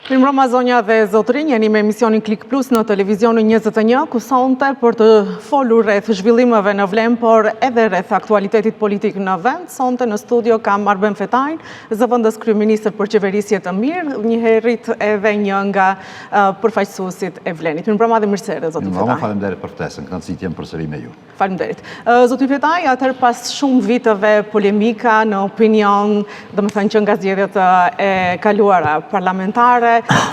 Mirëmbrëma zonja dhe zotrinj, jeni me emisionin Klik Plus në televizionin 21, ku sonte për të folur rreth zhvillimeve në Vlem, por edhe rreth aktualitetit politik në vend. Sonte në studio kam Arben Fetajin, zëvendës kryeministër për qeverisje të mirë, njëherët edhe një nga përfaqësuesit e Vlenit. Mirëmbrëma dhe mirësere, zoti Fetaj. Mirëmbrëma, faleminderit për ftesën, kënaqësi të jem përsëri me ju. Faleminderit. Zoti Fetaj, atëherë pas shumë viteve polemika në opinion, domethënë që nga zgjedhjet e kaluara parlamentare,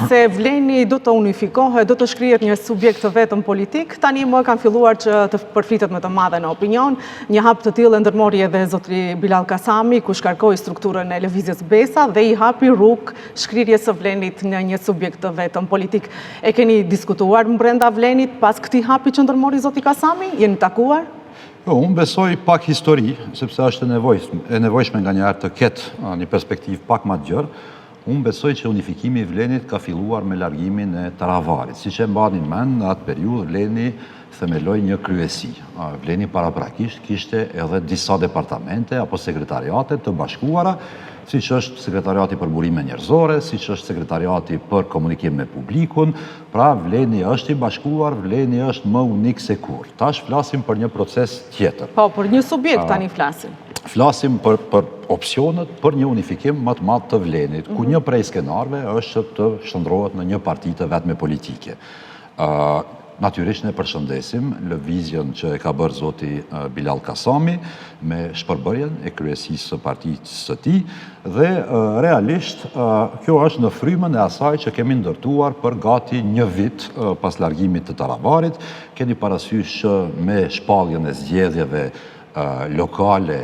se Vleni do të unifikohet, do të shkrihet një subjekt të vetëm politik, tani më kanë filluar që të përfitet më të madhe në opinion. Një hap të tillë e ndërmori edhe zotri Bilal Kasami, ku shkarkoi strukturën e lëvizjes Besa dhe i hapi rrugë shkrirjes së Vlenit në një subjekt të vetëm politik. E keni diskutuar brenda Vlenit pas këtij hapi që ndërmori zoti Kasami? Jeni takuar? Jo, unë besoj pak histori, sepse është e nevojshme nga një herë të ketë një perspektivë pak më të gjerë. Unë besoj që unifikimi i Vlenit ka filluar me largimin e Taravarit. Si që mbani mend, në atë periudhë Vleni themeloi një kryesi. Vleni paraprakisht kishte edhe disa departamente apo sekretariate të bashkuara, siç është sekretariati për burime njerëzore, siç është sekretariati për komunikim me publikun. Pra Vleni është i bashkuar, Vleni është më unik se kur. Tash flasim për një proces tjetër. Po, për një subjekt tani flasim. Flasim për opsionet për një unifikim më të madh të Vlenit, ku një prej skenarëve është të shndrohet në një parti të vetme politike. Natyrisht ne përshëndesim lëvizjen që e ka bërë zoti Bilal Kasami me shpërbërjen e kryesisë së partisë së tij dhe realisht kjo është në frymën e asaj që kemi ndërtuar për gati një vit pas largimit të Taravarit. Keni parasysh që me shpalljen e zgjedhjeve lokale,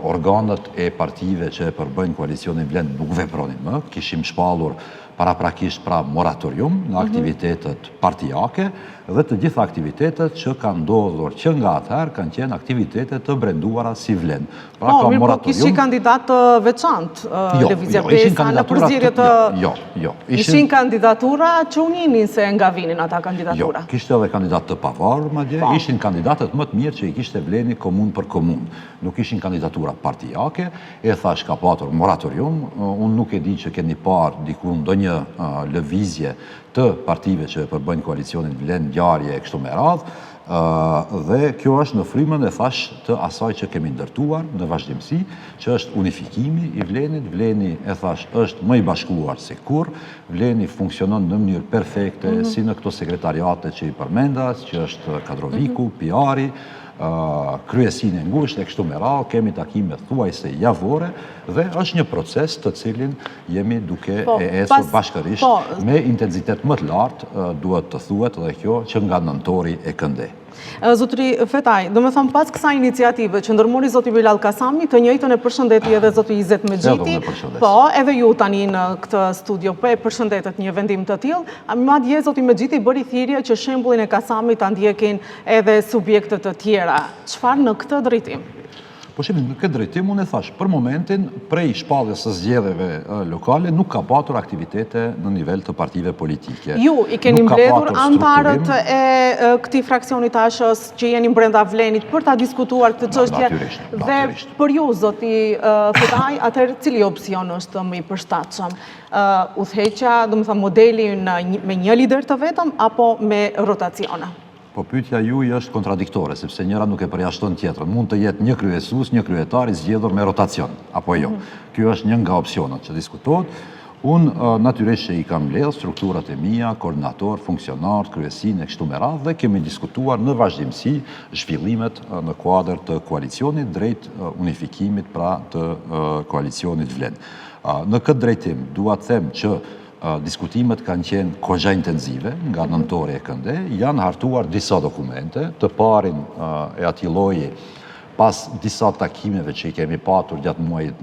organët e partive që e përbëjnë koalicionin Vlen nuk vepronin më, kishim shpallur paraprakisht pra moratorium në aktivitetet partijake dhe të gjitha aktivitetet që kanë ndodhur që nga atëherë kanë qenë aktivitetet të brenduara si Vlen. Pra ka moratorium. Kishin kandidat të veçantë lëvizja Besa në përzgjedhje të... Jo. Ishin kandidatura që uninin se nga vinin ata kandidatura. Jo, kishte edhe kandidat të pavarur, madje ishin kandidatët më të mirë që i kishte Vleni komun për komun. Nuk ishin kandidatura partijake, e thash ka patur moratorium, unë nuk e di që keni parë diku ndonjë lëvizje të partive që përbëjnë koalicionin Vlen, ngjarje e kështu me radhë, dhe kjo është në frymën e thash të asaj që kemi ndërtuar në vazhdimsi, që është unifikimi i Vlenit. Vleni e thash është më i bashkuar se kur, Vleni funksionon në mënyrë perfekte si në këto sekretariate që i përmenda, që është Kadroviku, PR-i, kryesinë e ngushtë e kështu me radhë, kemi takime thuajse javore dhe është një proces të cilin jemi duke e ecur bashkërisht me intensitet më të lartë, duhet të thuhet dhe kjo që nga nëntori e këndej. Zotri Fetaj, do me thëmë pas kësa iniciative që ndërmori zoti Bilal Kasami, të njëjtën e përshëndeti edhe zoti Izet Megjiti, po edhe ju tani në këtë studio për përshëndetet një vendim të tillë, madje zoti Megjiti bëri thirrje që shembullin e Kasamit ta ndjekin edhe subjektet të tjera. Çfarë në këtë drejtim? Po shemi, në këtë drejtim, unë e thash, për momentin, prej shpalljes së zgjedhjeve lokale, nuk ka patur aktivitete në nivel të partive politike. Ju i keni mbledhur antarët e këtij fraksioni tashës që jeni brenda Vlenit për ta diskutuar këtë çështje dhe për ju, zoti Fetaj, atëherë cili opsion është më i përshtatshëm? Udhëheqja, domethënë modeli me një lider të vetëm apo me rotacione? Po pyetja juaj është kontradiktore, sepse njëra nuk e përjashton tjetrën. Mund të jetë një kryesues, një kryetar i zgjedhur me rotacion, apo jo. Ky është një nga opsionet që diskutohet. Unë natyrisht që i kam mbledhur strukturat e mia, koordinator, funksionar, kryesinë e kështu me radhë dhe kemi diskutuar në vazhdimsi zhvillimet në kuadër të koalicionit drejt unifikimit pra të koalicionit Vlen. Në këtë drejtim dua të them që diskutimet kanë qenë kogja intenzive nga nëntori e këndej, janë hartuar disa dokumente, të parin e atij lloji pas disa takimeve që i kemi patur gjatë muajit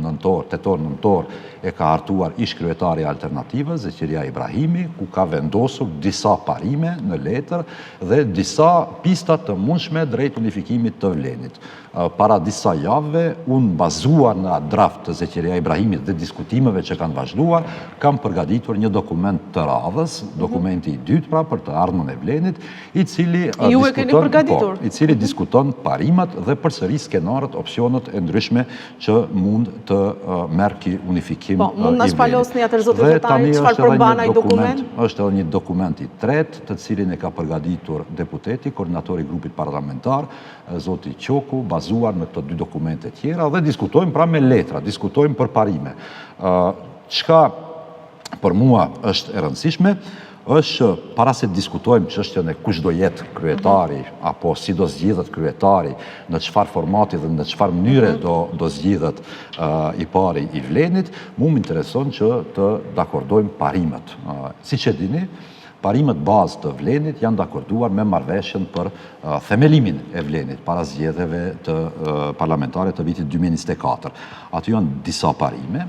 tetor-nëntor, e ka hartuar ish kryetari i Alternativës, Zeqeria Ibrahimi, ku ka vendosur disa parime në letër dhe disa pista të mundshme drejt unifikimit të Vlenit. Para disa javëve, unë bazuar në draft të Zeqeria Ibrahimit dhe diskutimeve që kanë vazhduar, kam përgatitur një dokument të radhës, dokumenti i dytë pra për të ardhmen e Vlenit, i cili diskuton parimet dhe përsëri skenarët, opsionet e ndryshme që mund të merr ky unifikim Po, mund na shpalosni atë zoti Dhe Fetari tani çfarë përmban ai dokument? Është edhe një dokument i tretë, të cilin e ka përgatitur deputeti, koordinatori i grupit parlamentar, zoti Qoku, bazuar në këto dy dokumente tjera dhe diskutojmë pra me letra, diskutojmë për parime. Çka për mua është e rëndësishme është para se diskutojmë çështjen e kush do jetë kryetari apo si do zgjidhet kryetari, në çfarë formati dhe në çfarë mënyre do zgjidhet i pari i Vlenit, mu më intereson që të dakordojmë parimet. Siç e dini, parimet bazë të Vlenit janë dakorduar me marrëveshjen për themelimin e Vlenit para zgjedhjeve të parlamentare të vitit 2024. Aty janë disa parime,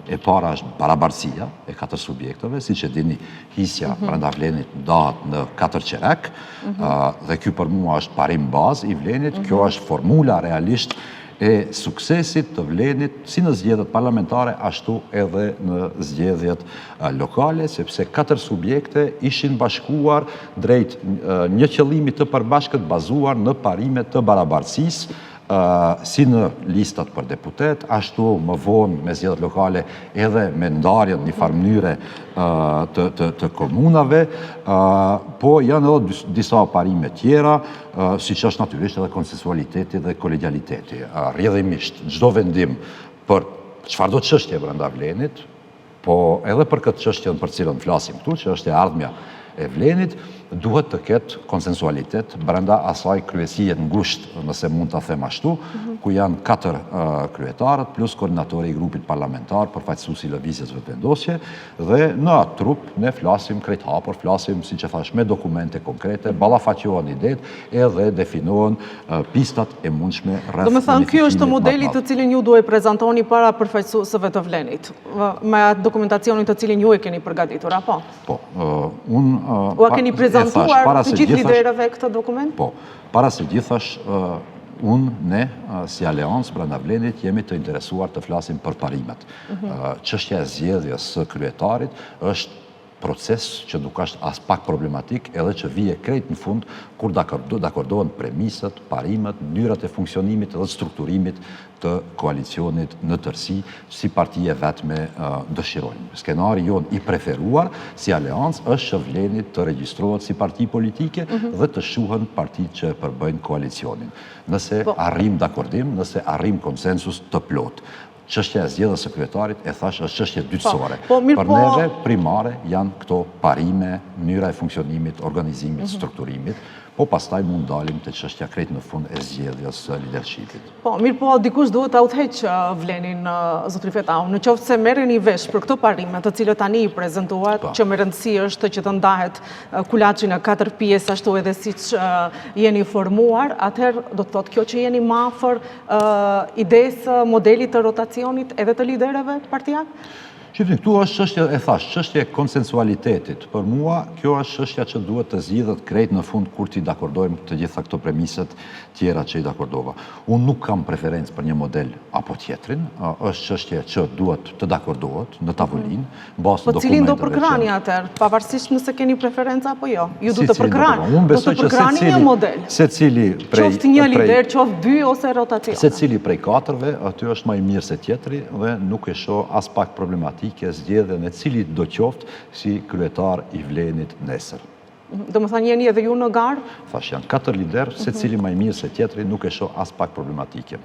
e para është barabartësia e 4 subjekteve, siç e dini, hisja brenda Vlenit ndahet në 4 qerek, dhe ky për mua është parim bazë i Vlenit, kjo është formula realisht e suksesit të Vlenit si në zgjedhjet parlamentare, ashtu edhe në zgjedhjet lokale, sepse 4 subjekte ishin bashkuar drejt një qëllimi të përbashkët bazuar në parime të barabartësisë, si në listat për deputet, ashtu më vonë me zgjedhjet lokale edhe me ndarjen një farë mënyre të komunave, po janë edhe disa parime tjera, siç është natyrisht edhe konsensualiteti dhe kolegialiteti. Rrjedhimisht, çdo vendim për çfarëdo çështje brenda Vlenit, po edhe për këtë çështje për cilën flasim këtu, që është e ardhmja e Vlenit, duhet të ketë konsensualitet brenda asaj kryesie ngushtë, nëse mund ta them ashtu, ku janë 4 kryetarët plus koordinatori i grupit parlamentar, përfaqësuesi i lëvizjes vetëvendosje, dhe në atë trup ne flasim krejthapur, flasim, siç e thash, me dokumente konkrete, ballafaqohen idetë edhe definohen pistat e mundshme rreth. Domethënë, ky është modeli të cilin ju duhet prezantoni para përfaqësuesve të Vlenit, me atë dokumentacionin të cilin ju e keni përgatitur, apo? Po, unë U a keni prezentuar të gjithë liderëve këtë dokument? Po, para se gjithash, ne, si Aleancë brenda Vlenit, jemi të interesuar të flasim për parimet. Çështja e zgjedhjes së kryetarit është proces që nuk është as pak problematik, edhe që vije krejt në fund kur dakordohen premisët, parimet, mënyrat e funksionimit dhe strukturimit të koalicionit në tërësi, si partije vetme dëshirojnë. Skenari jon i preferuar si Aleancë është që Vlenit të regjistrohet si parti politike dhe të shuhen partitë që përbëjnë koalicionin. Nëse arrim dakordim, nëse arrim konsensus të plot. Çështja e zgjedhjes së kryetarit, e thash, është çështje dytësore. Për neve primare janë këto parime, mënyra e funksionimit, organizimit, strukturimit, po pastaj mund dalim të çështja krejt në fund e zgjedhjes së leadershipit. Po, mirë po, dikush duhet ta udhëheq Vlenin, zotri Fetau, në qoftë se merreni vesh për këto parime, të cilët tani i prezantuat, që me rëndësi është që të ndahet kulaçi në 4 pjesë, ashtu edhe siç jeni formuar, atëherë do të thotë kjo që jeni më afër idesë, modelit të rotacionit edhe të liderëve partijak? Shifni, këtu është çështje, e thash, çështje e konsensualitetit. Për mua, kjo është çështja që duhet të zgjidhet krejt në fund kur ti dakordojmë të gjitha këto premiset tjera që i dakordova. Unë nuk kam preferencë për një model apo tjetrin, është çështje që duhet të dakordohet në tavolinë, bazë dokumenteve. Po cilin do përkrani atëherë, pavarësisht nëse keni preferencë apo jo? Ju do të përkrani një model. Qoftë një lider, qoftë 2 ose rotacion. Secili prej 4-ve, aty është më i mirë se tjetri dhe nuk e shoh as pak problematik zgjedhjen e cilit do qoftë si kryetar i Vlenit nesër. Do më thënë jeni edhe ju në garë? Thash, janë 4 lider, se cili më i mirë se tjetri, nuk e shoh as pak problematike.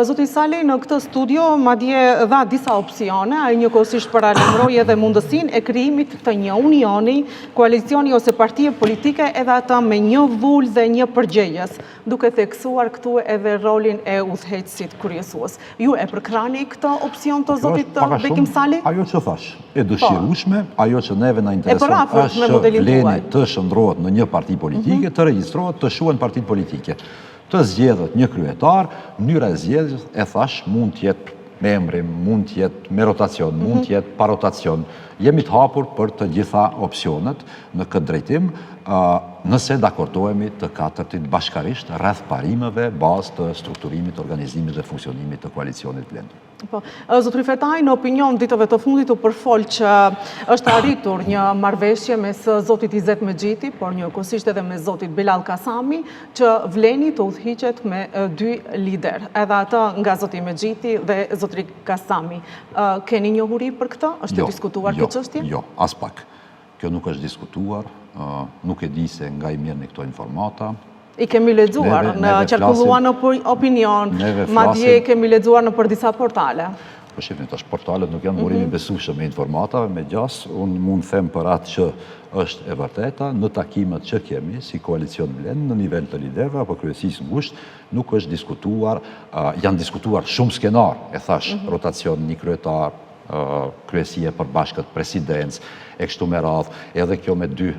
Zoti Sali, në këtë studio, madje dha disa opsione, ai njëkohësisht paralajmëroi edhe mundësinë e krijimit të një unioni, koalicioni ose partie politike, edhe ata me një vull dhe një përgjegjës, duke theksuar këtu edhe rolin e udhëheqësit kryesues. Ju e përkrani këtë opsion të zotit Bekim Sali? Ajo që thash, e dëshirueshme, ajo që neve na intereson është që Vleni të shndrohet në një parti politike, të regjistrohet, të shuhen partitë politike. Të zgjedhet një kryetar, mënyra e zgjedhjes, e thash, mund të jetë me emrim, mund të jetë me rotacion, mund të jetë pa rotacion. Jemi të hapur për të gjitha opsionet në këtë drejtim, nëse dakordohemi të katërtit bashkarisht rreth parimeve, bazë të strukturimit, organizimit dhe funksionimit të koalicionit Vlen. Po, zotëri Fetaj, në opinion ditëve të fundit u përfol që është arritur një marrëveshje mes zotit Izet Mexhiti, por njëkohësisht edhe me zotit Bilal Kasami, që Vleni të udhëhiqet me 2 lider, edhe atë nga zoti Mexhiti dhe zotri Kasami. Keni njohuri për këtë? Është diskutuar këtë çështje? Jo, as pak. Kjo nuk është diskutuar, nuk e di se nga i mirë në këto informata. I kemi lexuar, qarkulluar në opinion, madje kemi lexuar në për disa portale. Po shifni, tash portalet nuk janë morimi besueshëm me informatave, me gjas, unë mund them për atë që është e vërteta, në takimet që kemi, si koalicion Vlen, në nivel të liderëve apo kryesisë ngushtë, nuk është diskutuar, janë diskutuar shumë skenar, e thash, rotacion një kryetar, kryesie për bashkët presidencë, e kështu me radhë, edhe kjo me 2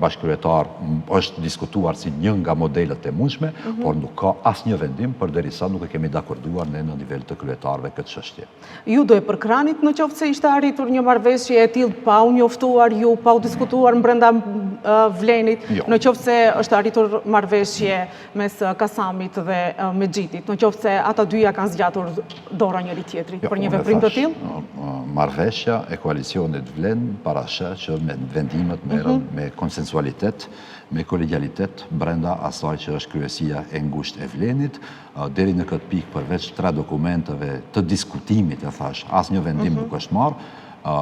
bashkëryetar është diskutuar si një nga modelet e mundshme, por nuk ka asnjë vendim përderisa nuk e kemi dakorduar ne në nivel të kryetarëve këtë çështje. Ju do e përkranit në qoftë se ishte arritur një marrëveshje e tillë pa u njoftuar ju, pa u diskutuar brenda Vlenit, në qoftë se është arritur marrëveshje mes Kasamit dhe Mexhitit, në qoftë se ata dyja kanë zgjatur dora njëri tjetrit për një veprim të tillë? Marrëveshja e koalicionit Vlen parashë që me vendimet merren me konsensualitet, me kolegialitet brenda asaj që është kryesia e ngushtë e Vlenit, deri në këtë pikë përveç 3 dokumenteve të diskutimit, e thash, asnjë vendim nuk është marrë,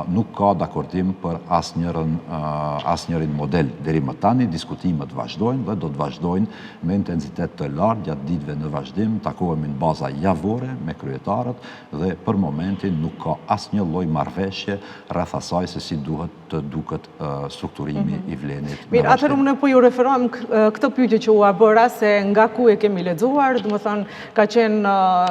nuk ka dakordim për asnjërin model. Deri më tani diskutimet vazhdojnë dhe do të vazhdojnë me intensitet të lartë gjatë ditëve në vazhdim, takohemi në baza javore me kryetarët dhe për momentin nuk ka asnjë lloj marrëveshje rreth asaj se si duhet të duket strukturimi i Vlenit. Mirë, atëherë unë po ju referohem këtë pyetje që u bëra se nga ku e kemi lexuar, domethënë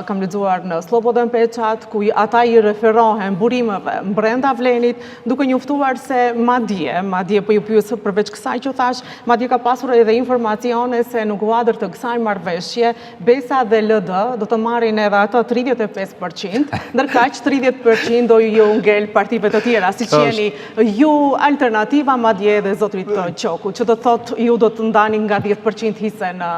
kam lexuar në Slobodan Peçat, ku ata i referohen burimeve brenda Vlenit, duke njoftuar se madje po ju pyes përveç kësaj që thash, madje ka pasur edhe informacione se në kuadër të kësaj marrëveshje, Besa dhe LD do të marrin edhe ato 35%, ndërkaq 30% do ju ngel partive të tjera, siç jeni ju Alternativa, madje edhe zotrit Qoku, që do të thotë ju do të ndani nga 10% hise në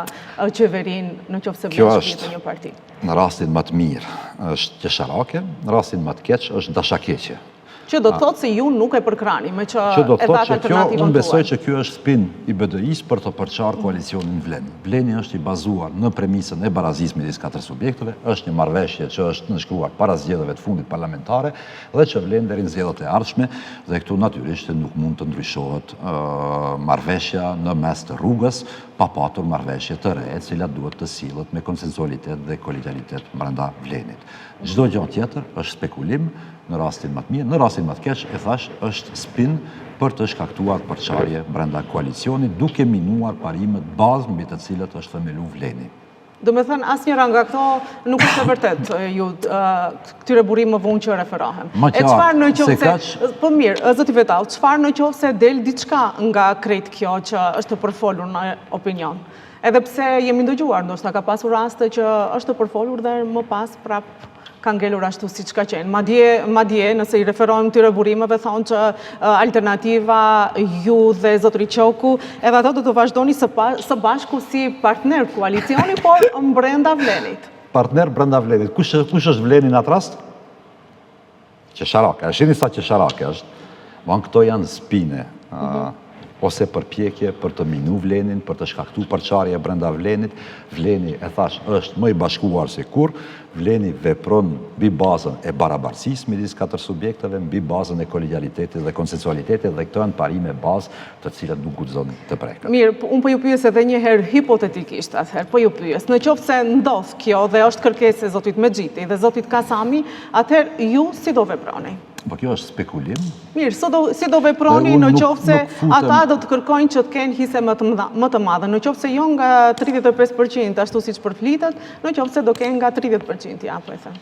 qeverinë në qoftë se bëhet një parti. Në rastin më të mirë është qesharake, në rastin më të keq është dashakeqje. Që do të thotë se ju nuk e përkrani, me që do të thotë që kjo, unë besoj që kjo është spin i BDI-s për të përçarë koalicionin Vleni. Vleni është i bazuar në premisën e barazismit midis 4 subjekteve, është një marrëveshje që është nënshkruar para zgjedhjeve të fundit parlamentare dhe që vlen deri në zgjedhjet e ardhshme dhe këtu natyrisht nuk mund të ndryshohet marrëveshja në mes të rrugës pa patur marrëveshje të re, e cila duhet të sillet me konsensualitet dhe kolegialitet brenda Vlenit. Çdo gjë tjetër është spekulim në rastin më të mirë, në rastin më të keq, e thash, është spin për të shkaktuar përçarje brenda koalicionit, duke minuar parimet bazë mbi të cilët është themeluar Vleni. Do me thënë, asnjëra nga këto nuk është e vërtet, ju këtyre burimeve unë që referohem. E çfarë në qoftë se, po mirë, zoti Vetau, çfarë në qoftë se del diçka nga krejt kjo që është përfolur në opinion? Edhe pse jemi ndëgjuar, ndoshta ka pasur raste që është përfolur dhe më pas prap ka ngelur ashtu siç ka qenë. Madje nëse i referohem këtyre burimeve thonë që Alternativa, ju dhe zotri Qoku, edhe ato do të vazhdoni së bashku si partner koalicioni, por brenda Vlenit. Partner brenda Vlenit. Kush është Vleni në atë rast? Qesharake. A shihni sa qesharake është? Këto janë spine. Ose përpjekje për të minu Vlenin, për të shkaktu përçarje brenda Vlenit. Vleni, e thash, është më i bashkuar se kur. Vleni vepron mbi bazën e barabartësisë midis 4 subjekteve, mbi bazën e kolegialitetit dhe konsensualitetit dhe këto janë parime bazë të cilat nuk guxon të preken. Mirë, unë po ju pyes edhe një herë hipotetikisht atëherë, po ju pyes, në qoftë se ndodh kjo dhe është kërkesë e zotit Mexhiti dhe zotit Kasami, atëherë ju si do veproni? Po kjo është spekulim. Mirë, si do veproni në qoftë se ata do të kërkojnë që të kenë hise më të madhe, në qoftë se jo nga 35% ashtu siç përflitet, në qoftë se do kenë nga 30%, ja po e them.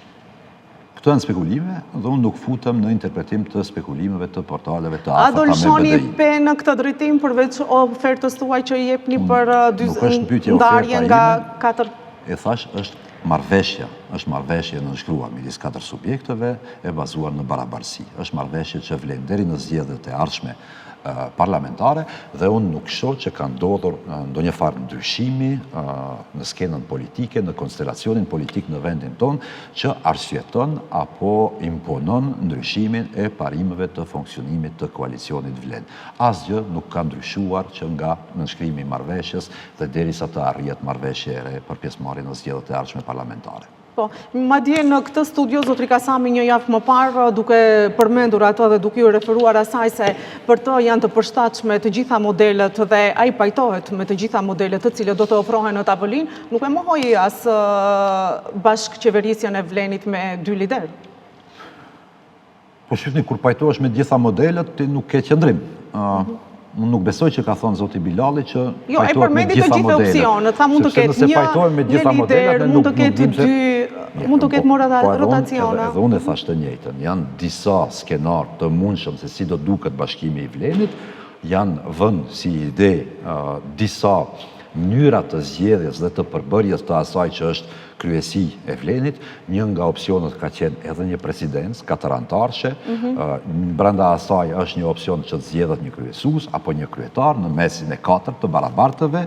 Këto janë spekulime dhe unë nuk futem në interpretim të spekulimeve të portaleve të afërta me BDI. A do lëshoni pe në këtë drejtim përveç ofertës tuaj që i jepni për ndarje nga 4? E thash, është marrëveshja është marrëveshje nënshkruar midis 4 subjekteve e bazuar në barabarësi. Është marrëveshje që vlen deri në zgjedhjet e ardhshme parlamentare dhe unë nuk shoh që ka ndodhur ndonjë farë ndryshimi në skenën politike, në konstelacionin politik në vendin tonë që arsyeton apo imponon ndryshimin e parimeve të funksionimit të koalicionit vlen. Asgjë nuk ka ndryshuar që nga nënshkrimi i marrëveshjes dhe derisa të arrihet marrëveshje e re për pjesëmarrjen në zgjedhjet e ardhshme parlamentare. Po, madje në këtë studio, zotri Kasami një javë më parë, duke përmendur ato dhe duke ju referuar asaj se për të janë të përshtatshme të gjitha modelet dhe ai pajtohet me të gjitha modelet të cilët do të ofrohen në tavolinë, nuk e mohoi as bashkëqeverisjen e Vlenit me 2 lider. Po shifni, kur pajtohesh me gjitha modelet, ti nuk ke qëndrim. Unë nuk besoj që ka thonë zoti Bilali që pajtohet me gjitha modelet. Opcionet, tha mund të ketë një lider, mund të ketë 2, mund të ketë rotacione. Edhe unë e thash të njëjtën, janë disa skenar të mundshëm se si do duket bashkimi i Vlenit, janë vënë si ide disa mënyra të zgjedhjes dhe të përbërjes të asaj që është kryesi e Vlenit. Një nga opcionet ka qenë edhe një presidencë 4 antarëshe, brenda asaj është një opcion që të zgjedhet një kryesues apo një kryetar në mesin e 4 të barabartëve.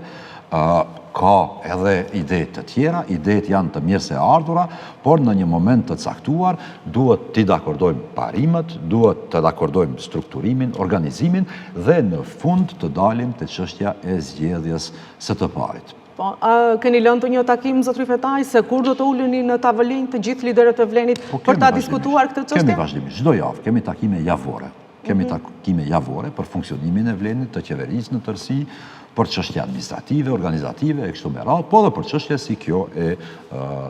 Ka edhe ide të tjera, idetë janë të mirë se ardhura, por në një moment të caktuar duhet të dakordojmë parimet, duhet të dakordojmë strukturimin, organizimin dhe në fund të dalim të çështja e zgjedhjes së të parit. Po, keni lënë të një takim, zotri Fetaj, se kur do të uleni në tavolinë të gjithë liderët e Vlenit për ta diskutuar këtë çështje? Kemi vazhdimisht, çdo javë kemi takime javore. Kemi takime javore për funksionimin e Vlenit, të qeverisë në tërësi, për çështje administrative, organizative, e kështu me radhë, po dhe për çështje si kjo e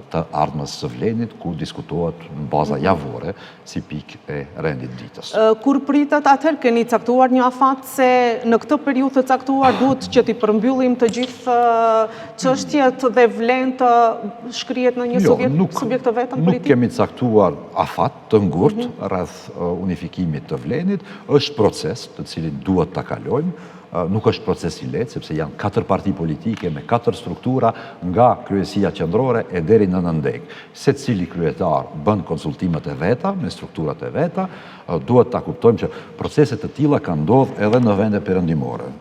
të ardhmës së Vlenit, ku diskutohet në baza javore si pikë e rendit ditës. Kur pritet, atëherë keni caktuar një afat se në këtë periudhë të caktuar duhet që t'i përmbyllim të gjithë çështjet dhe Vlen të shkrihet në një subjekt të vetëm politik? Nuk kemi caktuar afat të ngurtë rreth unifikimit të Vlenit, është proces të cilin duhet ta kalojmë. Nuk është proces i lehtë, sepse janë 4 parti politike me 4 struktura nga kryesia qendrore e deri në nëndeg. Secili kryetar bën konsultimet e veta me strukturat e veta, duhet ta kuptojmë që proceset të tilla kanë ndodhur edhe në vende perëndimore.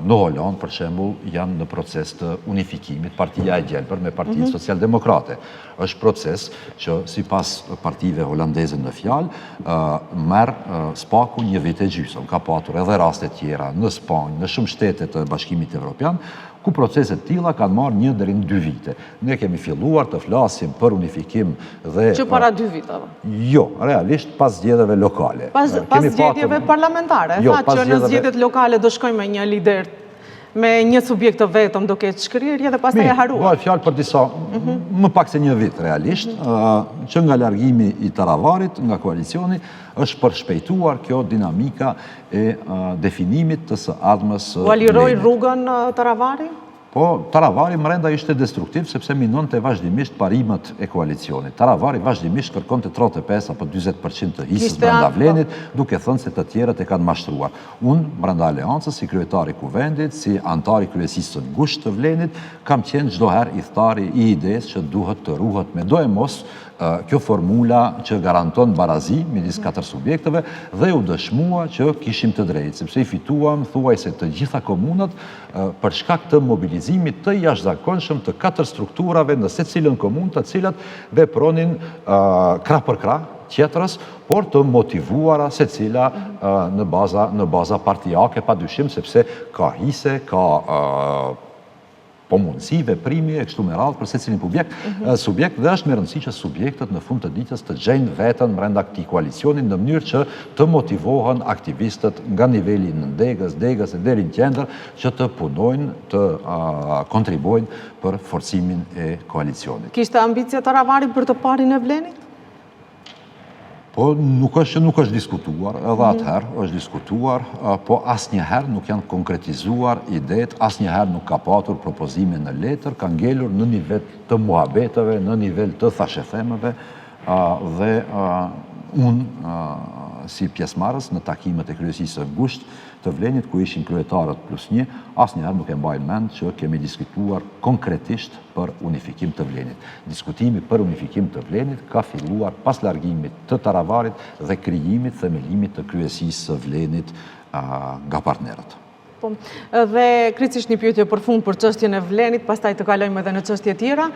Në Holand, për shembull, janë në proces të unifikimit Partia e Gjelbër me Partinë Socialdemokrate. Është proces që sipas partive holandeze në fjalë merr spaku 1 vit e gjysmë. Ka patur edhe raste tjera në Spanjë, në shumë shtete të Bashkimit Evropian, ku proceset tilla kanë marrë 1 deri në 2 vite. Ne kemi filluar të flasim për unifikim dhe... Që para 2 viteve? Jo, realisht pas zgjedhjeve lokale. Pas zgjedhjeve parlamentare? Tha që në zgjedhjet lokale do shkojmë me një lider, me një subjekt të vetëm do ketë shkrirje dhe pastaj e haruar. Bëhet fjalë për disa, më pak se 1 vit realisht, që nga largimi i Taravarit, nga koalicioni, është përshpejtuar kjo dinamika e definimit të së ardhmës së Vlenit. U aliroi rrugën Taravari? Po, Taravari mrenda ishte destruktiv sepse minonte vazhdimisht parimet e koalicionit. Taravari vazhdimisht kërkonte 35 apo 40% të hisës brenda Vlenit, duke thënë se të tjerët e kanë mashtruar. Unë, brenda aleancës, si kryetari kuvendit, si antari kryesisë së ngushtë të Vlenit, kam qenë çdo herë idhtari i idesë që duhet të ruhet me do e mos kjo formula që garanton barazi midis 4 subjekteve dhe u dëshmua që kishim të drejtë, sepse i fituam thuajse të gjitha komunat për shkak të mobilizimit të jashtëzakonshëm të 4 strukturave në secilën komunë, të cilat vepronin krah për krah tjetrës, por të motivuara secila në baza partijake, padyshim sepse ka hise, ka po mundësi, veprimi e kështu me radhë për secilin subjekt dhe është me rëndësi që subjektet në fund të ditës të gjejnë veten brenda këtij koalicioni në mënyrë që të motivohen aktivistët nga niveli nëndegës, degës e deri në qendër që të punojnë, të kontribuojnë për forcimin e koalicionit. Kishte ambicie Taravari për të parin e Vlenit? Po nuk është diskutuar, edhe atëherë është diskutuar, po asnjëherë nuk janë konkretizuar idetë, asnjëherë nuk ka patur propozime në letër, ka ngelur në nivel të muhabeteve, në nivel të thashethemeve dhe unë si pjesëmarrës në takimet e kryesisë së ngushtë të Vlenit, ku ishin kryetarët +1, asnjëherë nuk e mbajnë mend që kemi diskutuar konkretisht për unifikim të Vlenit. Diskutimi për unifikim të Vlenit ka filluar pas largimit të Taravarit dhe krijimit, themelimit të kryesisë së Vlenit nga partnerët. Dhe kritikisht një pyetje për fund për çështjen e Vlenit, pastaj të kalojmë edhe në çështje tjera,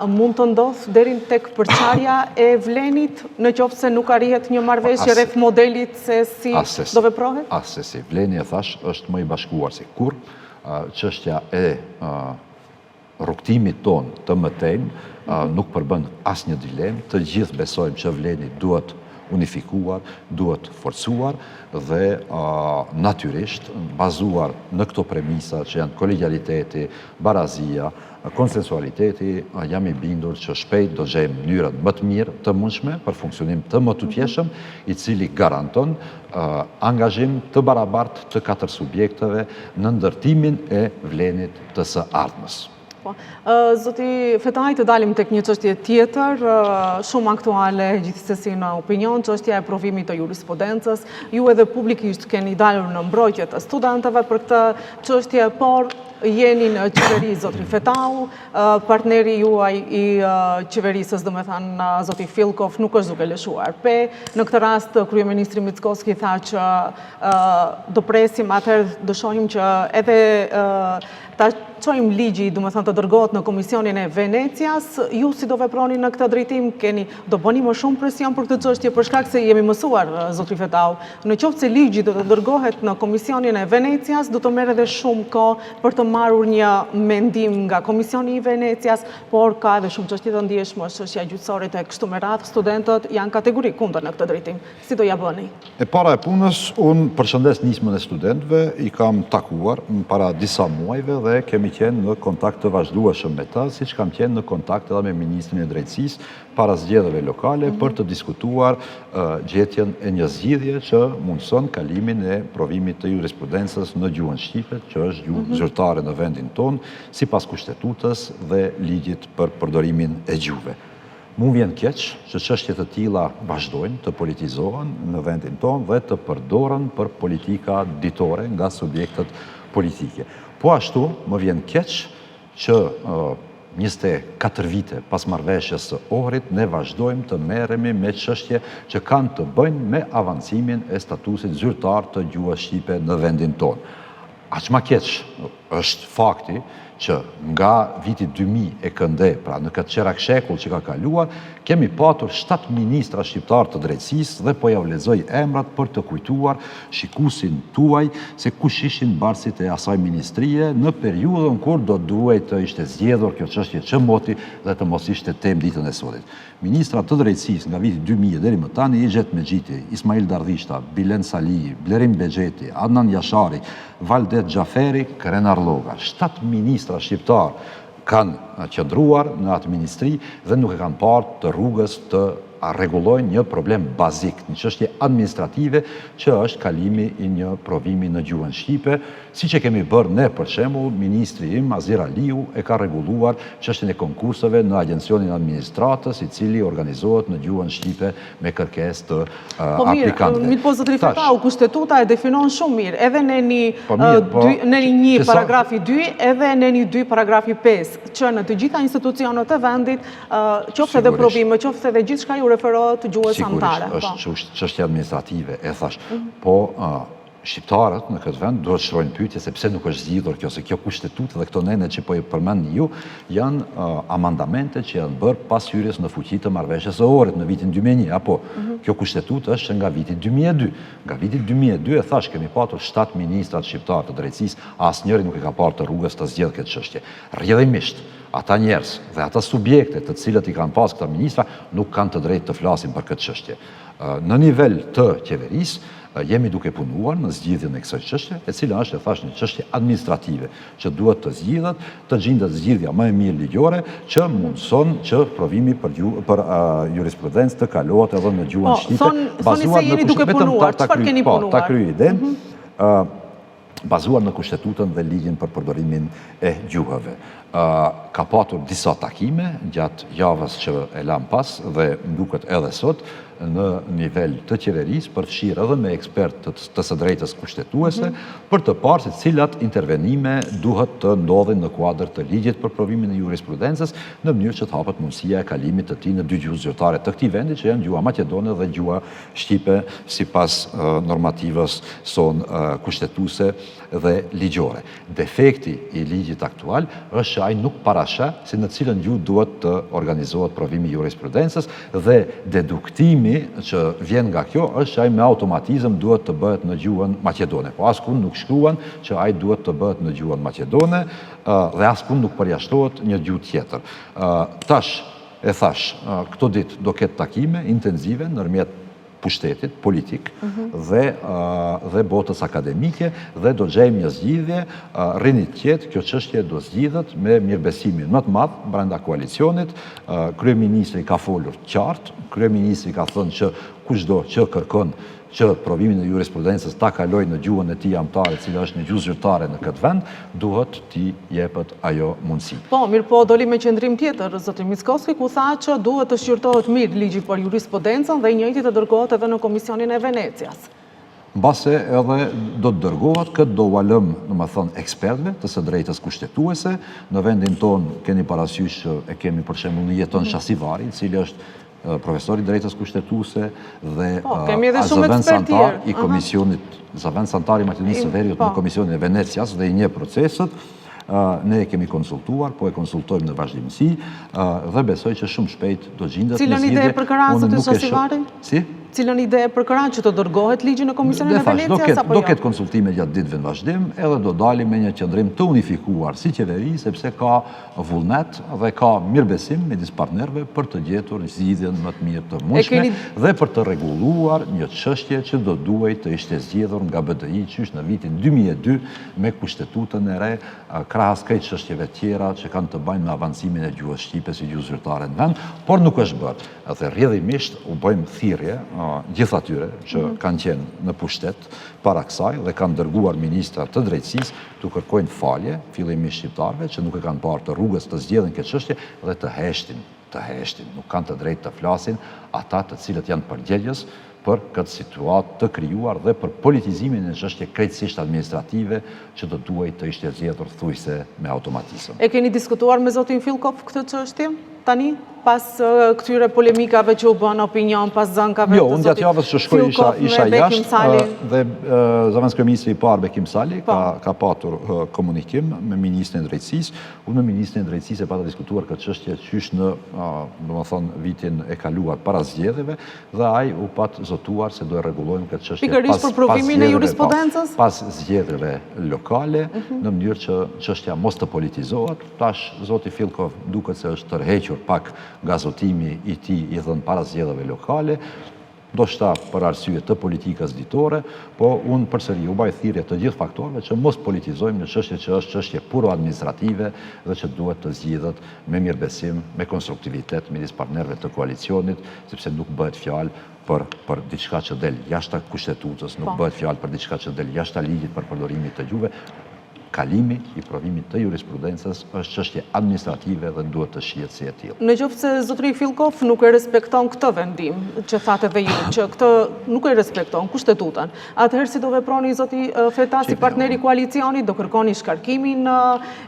mund të ndodhë deri tek përçarja e Vlenit në qoftë se nuk arrihet një marrëveshje rreth modelit se si do veprohet? Asesi. Vleni, e thash, është më i bashkuar se kurrë. Çështja e rrugtimit ton të mëtejmë nuk përbën asnjë dilemë. Të gjithë besojmë që Vleni duhet unifikuar, duhet forcuar dhe natyrisht bazuar në këto premisa që janë kolegialiteti, barazia, konsensualiteti, jam i bindur që shpejt do gjejmë mënyrën më të mirë të mundshme për funksionim të më tutjetshëm, i cili garanton angazhim të barabartë të 4 subjekteve në ndërtimin e Vlenit të së ardhmës. Zoti Fetaj, të dalim tek një çështje tjetër, shumë aktuale gjithsesi në opinion, çështja e provimit të jurisprudencës. Ju edhe publikisht keni dalur në mbrojtje të studentëve për këtë çështje, por jeni në qeveri, zoti Fetau, partneri juaj i qeverisës, do me thënë, zoti Filkov, nuk është duke lëshuar pe. Në këtë rast, kryeministri Mickoski tha që do presim, atëherë do shohim që edhe ta çojmë ligji, do me thënë, të dërgohet në Komisionin e Venecias. Ju si do veproni në këtë drejtim? Do bëni më shumë presion për këtë çështje, për shkak se jemi mësuar, zoti Fetau. Në qoftë se ligji do të dërgohet në Komisionin e Venecias, do të merr edhe shumë kohë për të marrur një mendim nga Komisioni i Venecias, por ka edhe shumë çështje të ndjeshme, çështja gjyqësore e kështu me radhë, studentët janë kategorik kundër në këtë drejtim. Si do ja bëni? E para e punës, unë përshëndes nismën e studentëve, i kam takuar para disa muajve dhe kemi qenë në kontakt të vazhdueshëm me ta, siç kam qenë në kontakt edhe me Ministrin e Drejtësisë para zgjedhjeve lokale për të diskutuar gjetjen e një zgjidhje që mundson kalimin e provimit të jurisprudencës në gjuhën shqipe, që është gjuhë zyrtare në vendin tonë, sipas kushtetutës dhe ligjit për përdorimin e gjuhëve. Mu vjen keq që çështje të tilla vazhdojnë të politizohen në vendin tonë dhe të përdoren për politika ditore nga subjektet politike. Po ashtu, më vjen keq që 24 vite pas marrëveshjes së Ohrit, ne vazhdojmë të merremi me çështje që kanë të bëjnë me avancimin e statusit zyrtar të gjuhës shqipe në vendin tonë. Aq më keq është fakti që nga viti 2000 e këndej, pra në këtë qerak shekull që ka kaluar, kemi patur 7 ministra shqiptar të drejtësisë dhe po ja u lexoj emrat për të kujtuar shikuesin tuaj se kush ishin barsit e asaj ministrie në periudhën kur do duhej të ishte zgjedhur kjo çështje çmoti dhe të mos ishte temë ditën e sotit. Ministra të drejtësisë nga viti 2000 deri më tani Igjet Mexhiti, Ismail Dardhishta, Bilen Salii, Blerim Bexheti, Adnan Jashari, Valdet Xhaferi, Krenar Lloga. 7 ministra shqiptar kanë qëndruar në atë ministri dhe nuk e kanë parë të rrugës të rregullojnë një problem bazik, një çështje administrative që është kalimi i një provimi në gjuhën shqipe, siç e kemi bërë ne për shembull, ministri im Azir Aliu e ka rregulluar çështjen e konkurseve në Agjencionin e Administratës, i cili organizohet në gjuhën shqipe me kërkesë të aplikantëve. Po mirë, zotëri Fetau, kushtetuta e definon shumë mirë, edhe në një paragrafi 2, edhe në një 2 paragrafi 5, që në të gjitha institucionet e vendit, qoftë edhe provime, qoftë edhe gjithçka referohet të gjuhës anëtare. Sigurisht, është çështje administrative, e thash. Po shqiptarët në këtë vend duhet shtrojnë pyetje se pse nuk është zgjidhur kjo, se kjo kushtetutë dhe këto nene që po i përmend ju janë amandamente që janë bërë pas hyrjes në fuqi të marrëveshjes së Ohrit në vitin 2001, apo kjo kushtetutë është nga viti 2002. Nga viti 2002 e thash kemi patur 7 ministrat shqiptar të drejtësisë, asnjëri nuk e ka parë të rrugës të zgjedhë këtë çështje. Rrjedhimisht ata njerëz dhe ata subjekte të cilët i kanë pas këta ministra nuk kanë të drejtë të flasin për këtë çështje. Në nivel të qeverisë jemi duke punuar në zgjidhjen e kësaj çështje, e cila është, e thash, një çështje administrative që duhet të zgjidhet, të gjendet zgjidhja më e mirë ligjore që mundson që provimi për jurisprudencë të kalohet edhe në gjuhën shqipe, bazuar në bazuar në kushtetutën dhe ligjin për përdorimin e gjuhëve. Ka patur disa takime gjatë javës që e lam pas dhe më duket edhe sot, në nivel të qeverisë për fshirë edhe me ekspert të së drejtës kushtetuese për të parë se cilat intervenime duhet të ndodhin në kuadër të ligjit për provimin e jurisprudencës në mënyrë që të hapet mundësia e kalimit të tij në dy gjuhë zyrtare të këtij vendi që janë gjuha maqedone dhe gjuha shqipe sipas normativës son kushtetuese dhe ligjore. Defekti i ligjit aktual është që ai nuk parashë se në cilën gjuhë duhet të organizohet provimi i jurisprudencës dhe deduktimi që vjen nga kjo është që ai me automatizëm duhet të bëhet në gjuhën maqedone. Po askund nuk shkruan që ai duhet të bëhet në gjuhën maqedone dhe askund nuk përjashtohet një gjuhë tjetër. Tash, e thash, këto ditë do ketë takime intenzive ndërmjet pushtetit politik dhe botës akademike dhe do gjejmë një zgjidhje rinit tjetë, kjo çështje do zgjidhet me mirëbesimin më të madh brenda koalicionit. Kryeministri ka folur qartë, kryeministri ka thënë që kushdo që kërkon që provimin e jurisprudencës ta kaloj në gjuhën e tij anëtare, cila është në gjuhë zyrtare në këtë vend, duhet t'i jepet ajo mundësi. Po, mirë po, doli me qendrim tjetër, zoti Mickoski, ku tha që duhet të shqyrtohet mirë ligji për jurisprudencën dhe i njëjti të dërgohet edhe në Komisionin e Venecias. Mbase edhe do të dërgohet, këtë do ualëm, domethënë, ekspertëve të së drejtës kushtetuese. Në vendin tonë keni parasysh që e kemi për shembull në Jeton Shasivari, i cili është profesor i drejtës kushtetuese dhe zëvendës antar i komisionit, zëvendës antar i Maqedonisë së Veriut në Komisionin e Venecias dhe i njeh proceset. Ne e kemi konsultuar, po e konsultojmë në vazhdimësi dhe besoj që shumë shpejt do gjendet një zgjidhje. Cilën ide për krahas të Shasivari? Si? Cilën ide për krahas që të dërgohet ligji në Komisionin e Venecias apo jo? Do ketë konsultime gjatë ditëve në vazhdim, edhe do dalim me një qëndrim të unifikuar si qeveri, sepse ka vullnet dhe ka mirëbesim midis partnerëve për të gjetur një zgjidhjen më të mirë të mundshme dhe për të rregulluar një çështje që do duhej të ishte zgjedhur nga BDI qysh në vitin 2002 me kushtetutën e re, krahas këtyre çështjeve tjera që kanë të bëjnë me avancimin e gjuhës shqipe si gjuhë zyrtare në vend, por nuk është bërë. Dhe rrjedhimisht u bëjmë thirrje gjithë atyre që kanë qenë në pushtet para kësaj dhe kanë dërguar ministra të drejtësisë të kërkojnë falje, fillimisht shqiptarëve që nuk e kanë parë të rrugës të zgjedhin këtë çështje dhe të heshtin, nuk kanë të drejtë të flasin ata të cilët janë përgjegjës për këtë situatë të krijuar dhe për politizimin e çështje krejtësisht administrative që do duhej të ishte zgjedhur thujse me automatizëm. E keni diskutuar me zotin Fillkov këtë çështje tani? Pas këtyre polemikave që u bën opinion, pas zënkave të zotit unë gjatë javës që shkoj isha jashtë dhe zëvendës kryeministri i parë Bekim Sali ka patur komunikim me ministrin e drejtësisë. Unë me ministrin e drejtësisë e pata diskutuar këtë çështje qysh në, domethënë, vitin e kaluar para zgjedhjeve dhe ai u pat zotuar se do e rregullojmë këtë çështje pikërisht për provimin e jurisprudencës pas zgjedhjeve lokale në mënyrë që çështja mos të politizohet. Tash zoti Fillkov duket se është tërhequr pak nga zotimi i tij i dhënë para zgjedhjeve lokale, ndoshta për arsye të politikës ditore, po unë përsëri u baj thirrje të gjithë faktorëve që mos politizojmë një çështje që është çështje puro administrative dhe që duhet të zgjidhet me mirëbesim, me konstruktivitet midis partnerëve të koalicionit, sepse nuk bëhet fjalë për diçka që del jashtë kushtetutës, nuk bëhet fjalë për diçka që del jashtë ligjit për përdorimin të gjuhëve. Kalimi i provimit të jurisprudencës është çështje administrative dhe duhet të shihet si e tillë. Në qoftë se zotëri Fillkov nuk e respekton këtë vendim, që thatë edhe ju, që këtë nuk e respekton kushtetutan, atëherë si do veproni zoti Feta si partneri i koalicionit, do kërkoni shkarkimin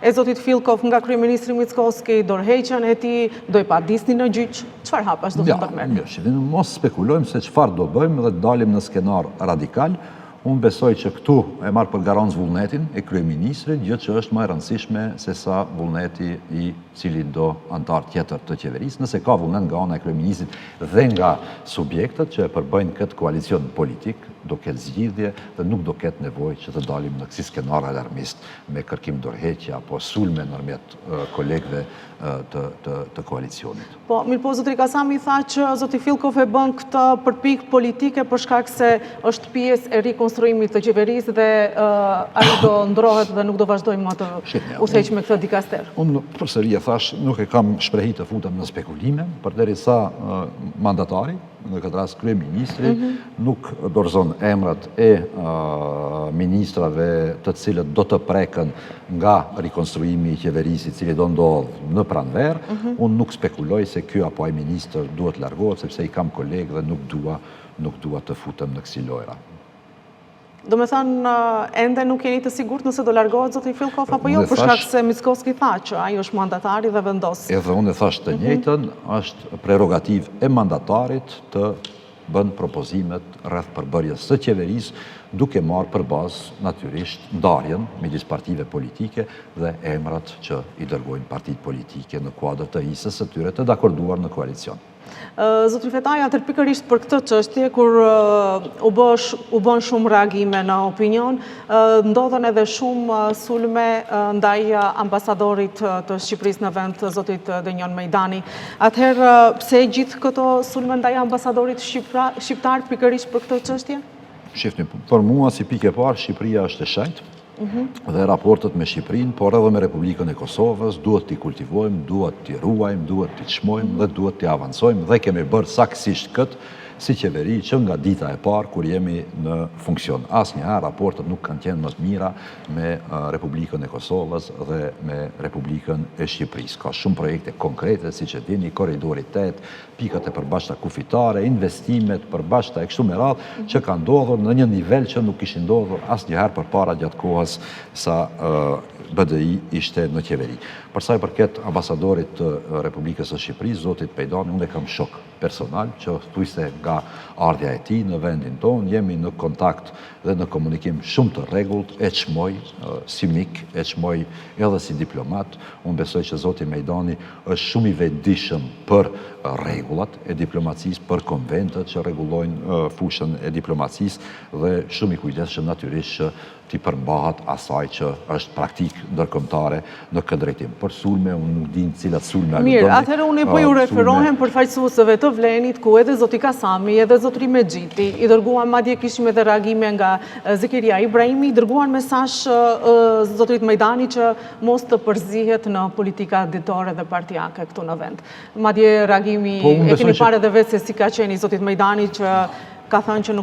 e zotit Fillkov nga kryeministri Mickoski, dorëheqjen e tij, do i padisni në gjyq, çfarë hapash do të ndërmerrni? Mirë, mos spekulojmë se çfarë do bëjmë dhe dalim në skenar radikal. Unë besoj që këtu e marrë për garancë vullnetin e kryeministrit, gjë që është më e rëndësishme se sa vullneti i cili do antar tjetër të qeverisë, nëse ka vullnet nga ana e kryeministrit dhe nga subjektet që e përbëjnë këtë koalicion politik, do ketë zgjidhje dhe nuk do ketë nevojë që të dalim në kësi skenar alarmist me kërkim dorëheqje apo sulme ndërmjet kolegëve të koalicionit. Po, mirë po, zotri Kasami tha që zoti Fillkov e bën këtë përpik politike për shkak se është pjesë e rikonstruimit të qeverisë dhe ai do ndrohet dhe nuk do vazhdojmë më të udhëheq me këtë dikaster. Unë përsëri e thash, nuk e kam shprehi të futem në spekulime, përderisa mandatari në këtë rast kryeministri, nuk dorëzon emrat e ministrave të cilët do të preken nga rikonstruimi i qeverisë i cili do ndodhë në pranverë. Unë nuk spekuloj se ky apo ai ministër duhet largohet, sepse i kam kolegë dhe nuk dua të futem në kësi lojra. Do me thënë, ende nuk jeni të sigurt nëse do largohet zoti Filkov apo jo, për shkak se Mickoski tha që ai është mandatari dhe vendos. Edhe unë e thash të njëjtën, është prerogativ e mandatarit të bën propozimet rreth përbërjes së qeverisë, duke marrë për bazë natyrisht ndarjen midis partive politike dhe emrat që i dërgojnë partitë politike në kuadër të hisës së tyre të dakorduar në koalicion. Zotri Fetaj, atër pikërisht për këtë çështje, kur u bën shumë reagime në opinion, ndodhen edhe shumë sulme ndaj ambasadorit të Shqipërisë në vend të zotit Denjon Mejdani. Atëherë, pse gjithë këto sulme ndaj ambasadorit shqiptar pikërisht për këtë çështje? Shifni, për mua si pikë e parë, Shqipëria është e shenjtë, dhe raportet me Shqipërinë, por edhe me Republikën e Kosovës, duhet t'i kultivojmë, duhet t'i ruajmë, duhet t'i çmojmë dhe duhet t'i avancojmë dhe kemi bërë saktësisht këtë si qeveri që nga dita e parë kur jemi në funksion. Asnjëherë raportet nuk kanë qenë më të mira me Republikën e Kosovës dhe me Republikën e Shqipërisë. Ka shumë projekte konkrete, siç e dini, korridori 8, pikat e përbashkëta kufitare, investimet përbashkëta e kështu me radhë që kanë ndodhur në një nivel që nuk kishin ndodhur asnjëherë përpara gjatë kohës sa BDI ishte në qeveri. Për sa i përket ambasadorit të Republikës së Shqipërisë, zotit Mejdani, unë e kam shok personal që thuajse nga ardhja e tij në vendin tonë, jemi në kontakt dhe në komunikim shumë të rregullt, e çmoj si mik, e çmoj edhe si diplomat. Unë besoj që zoti Mejdani është shumë i vetëdijshëm për rregullat e diplomacisë, për konventet që rregullojnë fushën e diplomacisë dhe shumë i kujdesshëm natyrisht që t'i përmbahet asaj që është praktikë ndërkombëtare në këtë drejtim. Për sulme, unë nuk din cilat sulme aludoni. Mirë, atëherë unë po ju referohem për faqësuesëve të Vlenit, ku edhe zoti Kasami, edhe zotri Mexhiti, i dërguan, madje kishim edhe reagime nga Zekiria Ibrahimi, i dërguan mesazh zotrit Mejdani që mos të përzihet në politika ditore dhe partijake këtu në vend. Madje reagimi e keni parë edhe vetë se si ka qenë i zotit Mejdani që ka thënë që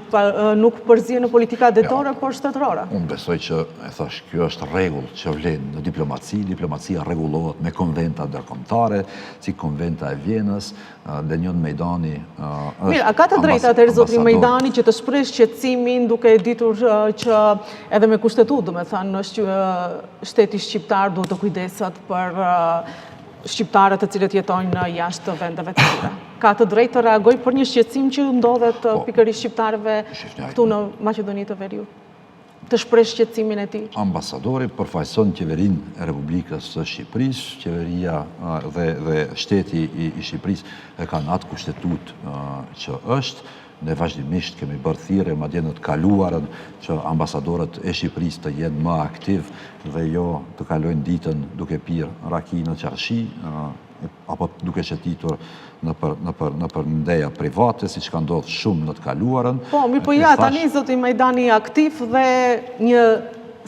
nuk përzihen në politika detore, por shtetërore. Unë besoj që, e thash, kjo është rregull që vlen në diplomaci. Diplomacia rregullohet me konventa ndërkombëtare, si konventa e Vjenës, Denjon Mejdani është Mirë, a ka të drejtë atëherë zotri Mejdani që të shpreh shqetësimin duke e ditur që edhe me kushtetut, do me thënë, shteti shqiptar duhet të kujdeset për shqiptarët të cilët jetojnë jashtë vendeve të tyre. Ka të drejtë të reagoj për një shqetësim që ndodhet pikërisht shqiptarëve këtu në Maqedoni të Veriut? Të shpreh shqetësimin e tij? Ambasadori përfaqëson qeverinë e Republikës së Shqipërisë, qeveria dhe shteti i Shqipërisë e kanë atë kushtetut që është. Ne vazhdimisht kemi bërë thirrje madje në të kaluarën që ambasadorët e Shqipërisë të jenë më aktiv dhe jo të kalojnë ditën duke pirë raki në qarshi apo duke qetitur nëpër ndeja private, siç ka ndodhur shumë në të kaluarën. Po, mirë po ja, tani zoti Mejdani aktiv dhe një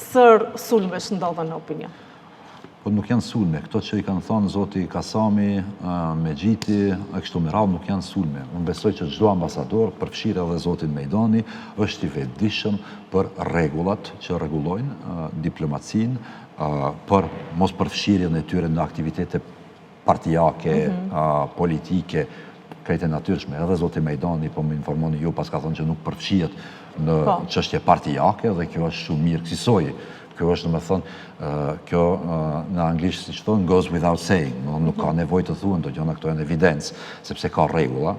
sër sulmesh ndodhen në opinion. Po nuk janë sulme, këto që i kanë thënë zoti Kasami, Mexhiti, e kështu me radhë nuk janë sulme. Unë besoj që çdo ambasador, përfshirë edhe zotin Mejdani, është i vetëdijshëm për rregullat që rregullojnë diplomacinë, për mos përfshirjen e tyre në aktivitete partijake, politike, krejtë e natyrshme. Edhe zoti Mejdani, po më informoni ju, pas ka thënë që nuk përfshihet në çështje partijake dhe kjo është shumë mirë kësaj. Kjo është, me thënë, kjo në anglisht, si që thonë, goes without saying. Nuk ka nevojë të thuhen, do gjona këto janë evidencë, sepse ka rregulla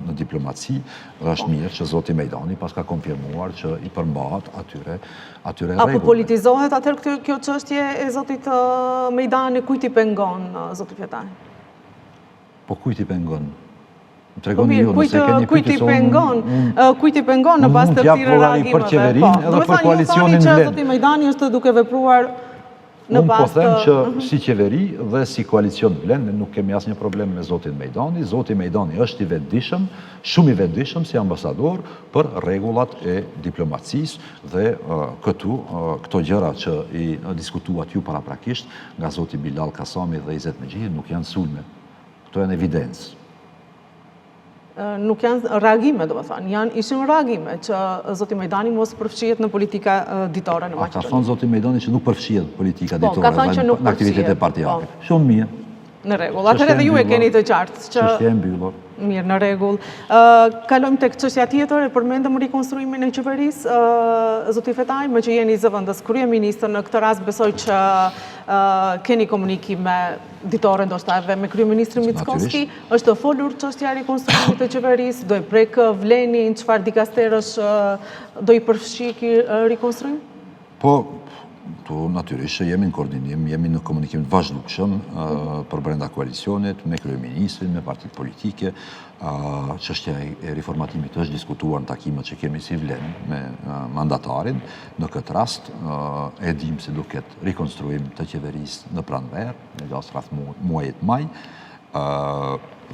në diplomaci, dhe është mirë që zoti Mejdani pas ka konfirmuar që i përmbahet atyre rregullave. Apo politizohet atëherë kjo çështje e zotit Mejdani, kujt i pengon, zoti Fetaj? Po kujt i pengon? Tregoni ju nëse keni kujt i pengon në bazë të këtyre reagimeve. Për qeverinë edhe për koalicionin Vlen. Vlen. Që zoti Mejdani është duke vepruar në bazë të... Unë po them që si qeveri dhe si koalicion Vlen, ne nuk kemi asnjë problem me zotin Mejdani. Zoti Mejdani është i vetëdijshëm, shumë i vetëdijshëm si ambasador për rregullat e diplomacisë dhe këto gjëra që i diskutuat ju paraprakisht nga zoti Bilal Kasami dhe Izet Mexhiti nuk janë sulme. Këto janë evidencë. nuk janë reagime, do më thënë, ishin reagime që zoti Majdani mos përfshihet në politika ditore në Maqedoni. Ka thonë zoti Majdani që nuk përfshihet politika ditore ka thënë që nuk në aktivitetet partijake. Shumë mirë. Në rregull. Atëherë edhe ju e keni të qartë që çështja e mbyllur. Mirë, në rregull. Kalojmë tek çështja tjetër, e përmendëm rikonstruimin e qeverisë. Zoti Fetaj, më që jeni zëvendës kryeministër, në këtë rast besoj që keni komunikime ditore ndoshta edhe me kryeministrin Mickoski. Është folur çështja e rikonstruimit të qeverisë, do e prek vlenin, çfarë dikasterësh do i përfshi ky rikonstruim? Po, natyrisht jemi në koordinim, jemi në komunikim të vazhdueshëm për brenda koalicionit, me kryeministrin, me partitë politike. Çështja e riformatimit është diskutuar në takimet që kemi si vlen me mandatarin. Në këtë rast e dim se do ketë rikonstruim të qeverisë në pranverë, në gjatë rreth muajit maj.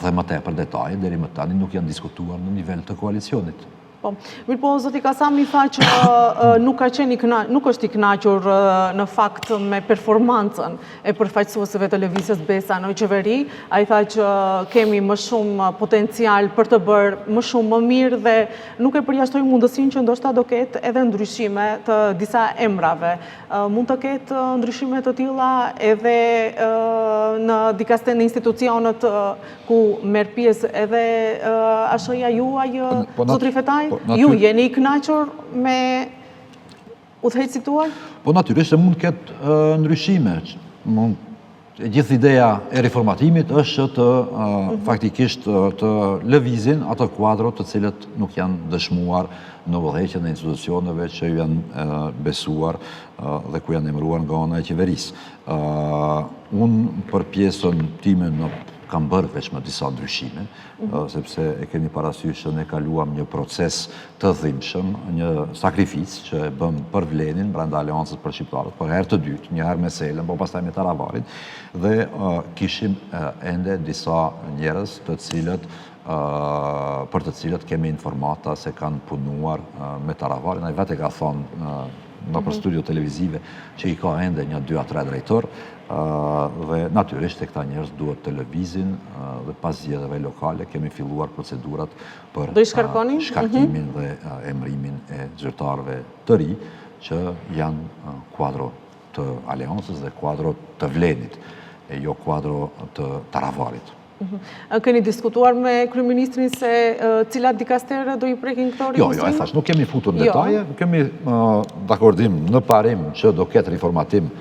Dhe më tepër detaje deri më tani nuk janë diskutuar në nivel të koalicionit. Mirë po, zoti Kasami tha që nuk është i kënaqur në fakt me performancën e përfaqësuesve të lëvizjes Besa në qeveri. Ai tha që kemi më shumë potencial për të bërë më shumë më mirë dhe nuk e përjashtoi mundësinë që ndoshta do ketë edhe ndryshime të disa emrave. Mund të ketë ndryshime të tilla edhe në dikaste në institucionet ku merr pjesë edhe ASH-ja juaj, zotri Fetaj? Ju jeni i kënaqur me udhëheqësit tuaj? Po natyrisht se mund ketë ndryshime. Gjithë ideja e reformatimit është të faktikisht të lëvizin ato kuadro të cilët nuk janë dëshmuar në udhëheqjen e institucioneve që janë besuar dhe ku janë emëruar nga ana e qeverisë. Unë për pjesën time kam bërë veç me disa ndryshime, sepse e keni parasysh që ne kaluam një proces të dhimbshëm, një sakrificë që e bëm për vlenin brenda Aleancës për Shqiptarët, për herë të dytë, një herë me Selën, po pastaj me Taravarin, dhe kishim ende disa njerëz për të cilët kemi informata se kanë punuar me Taravarin. Ai vetë ka thonë në për studio televizive që i ka ende një 2-3 drejtor, dhe natyrisht e këta njerëz duhet të lëvizin dhe pas zgjedhjeve lokale kemi filluar procedurat për shkarkimin dhe emërimin e zyrtarëve të ri që janë kuadro të Aleancës dhe kuadro të vlenit, e jo kuadro të Taravarit. Keni diskutuar me kryeministrin se cilat dikastere do i prekin këto rikonstruime? Jo, e thash, nuk kemi futur në detaje, kemi dakordim në parim që do ketë riformatim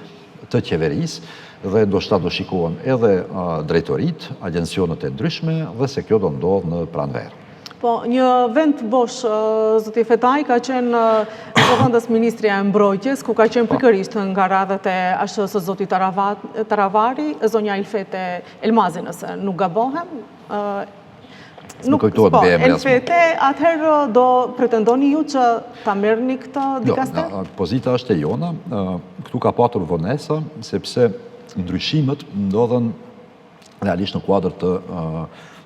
të qeverisë dhe ndoshta do shikohen edhe drejtorit, agjencionet e ndryshme dhe se kjo do ndodhë në pranverë. Po, një vend bosh, zoti Fetaj, ka qenë zëvendës Ministria e Mbrojtjes, ku ka qenë pikërisht nga radhët e ASH-së zoti Taravari, zonja Elfete Elmazi, nëse nuk gabohem. Nuk kujtohet me emrin as. Elfete, atëherë do pretendoni ju që ta merrni këtë dikaster? Jo, pozita është e jona. Këtu ka patur vonesa, sepse ndryshimet ndodhen realisht në kuadër të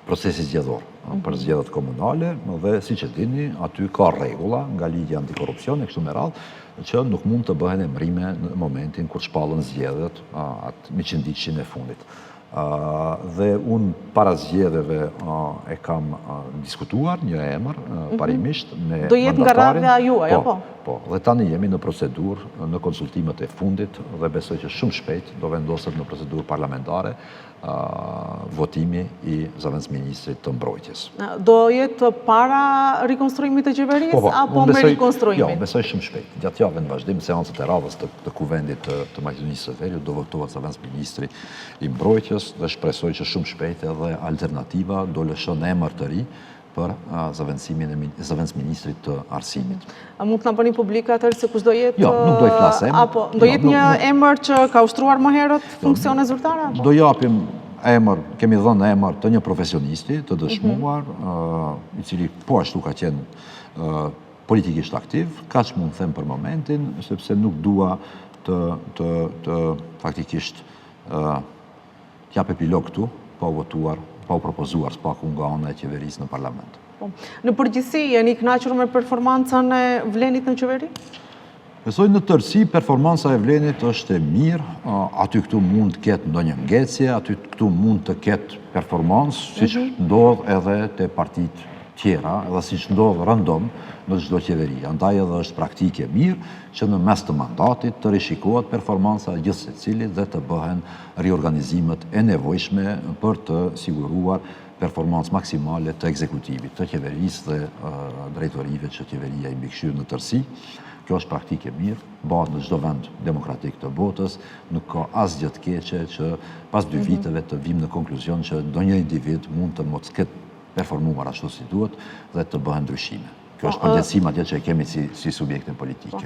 procesit zgjedhor për zgjedhjet komunale dhe siç e dini, aty ka rregulla nga ligji antikorrupsioni e kështu me radhë që nuk mund të bëhen emërime në momentin kur shpallën zgjedhjet atë 100 ditëshin e fundit. Dhe unë para zgjedhjeve e kam diskutuar një emër parimisht me mandatarin. Do jetë nga radha juaj, apo? Po, dhe tani jemi në procedurë në konsultimet e fundit dhe besoj që shumë shpejt do vendoset në procedurë parlamentare votimi i zëvendësministrit të mbrojtjes. Do jetë para rikonstruimit të qeverisë apo me rikonstruimin? Jo, besoj shumë shpejt. Gjatë javën në vazhdim seancët e radhës të kuvendit të Maqedonisë së Veriut do votohet zëvendësministri i mbrojtjes dhe shpresoj që shumë shpejt edhe alternativa do lëshon emër të ri për zëvendësministrit të arsimit. A mund të na bëni publik atëherë se kush do jetë? Jo, nuk do i flas emër. Apo do jetë një emër që ka ushtruar më herët funksione zyrtare? Do japim emër, kemi dhënë emër të një profesionisti të dëshmuar, i cili po ashtu ka qenë politikisht aktiv, kaq mund të them për momentin, sepse nuk dua të faktikisht t'jap epilog këtu, pa u votuar, pa u propozuar s'paku nga ana e qeverisë në parlament. Në përgjithësi, jeni i kënaqur me performancën e vlenit në qeveri? Besoj në tërësi, performansa e Vlenit është e mirë, aty këtu mund të ketë ndonjë ngecje, aty këtu mund të ketë performansë, si që ndodh edhe të partit tjera, edhe si që ndodh rëndom në çdo qeveri. Andaj edhe është praktike mirë që në mes të mandatit të rishikohet performansa gjithë secilit dhe të bëhen riorganizimet e nevojshme për të siguruar performancë maksimale të ekzekutivit, të qeverisë dhe drejtorive që qeveria i mbikëqyr në tërësi. Kjo është praktike mirë, bëhet në çdo vend demokratik të botës, nuk ka asgjë të keqe që pas 2 viteve të vim në konkluzion që ndonjë individ mund të mos ketë performuar ashtu si duhet dhe të bëhen ndryshime. Kjo është përgjithësim atje që e kemi si subjekte politike.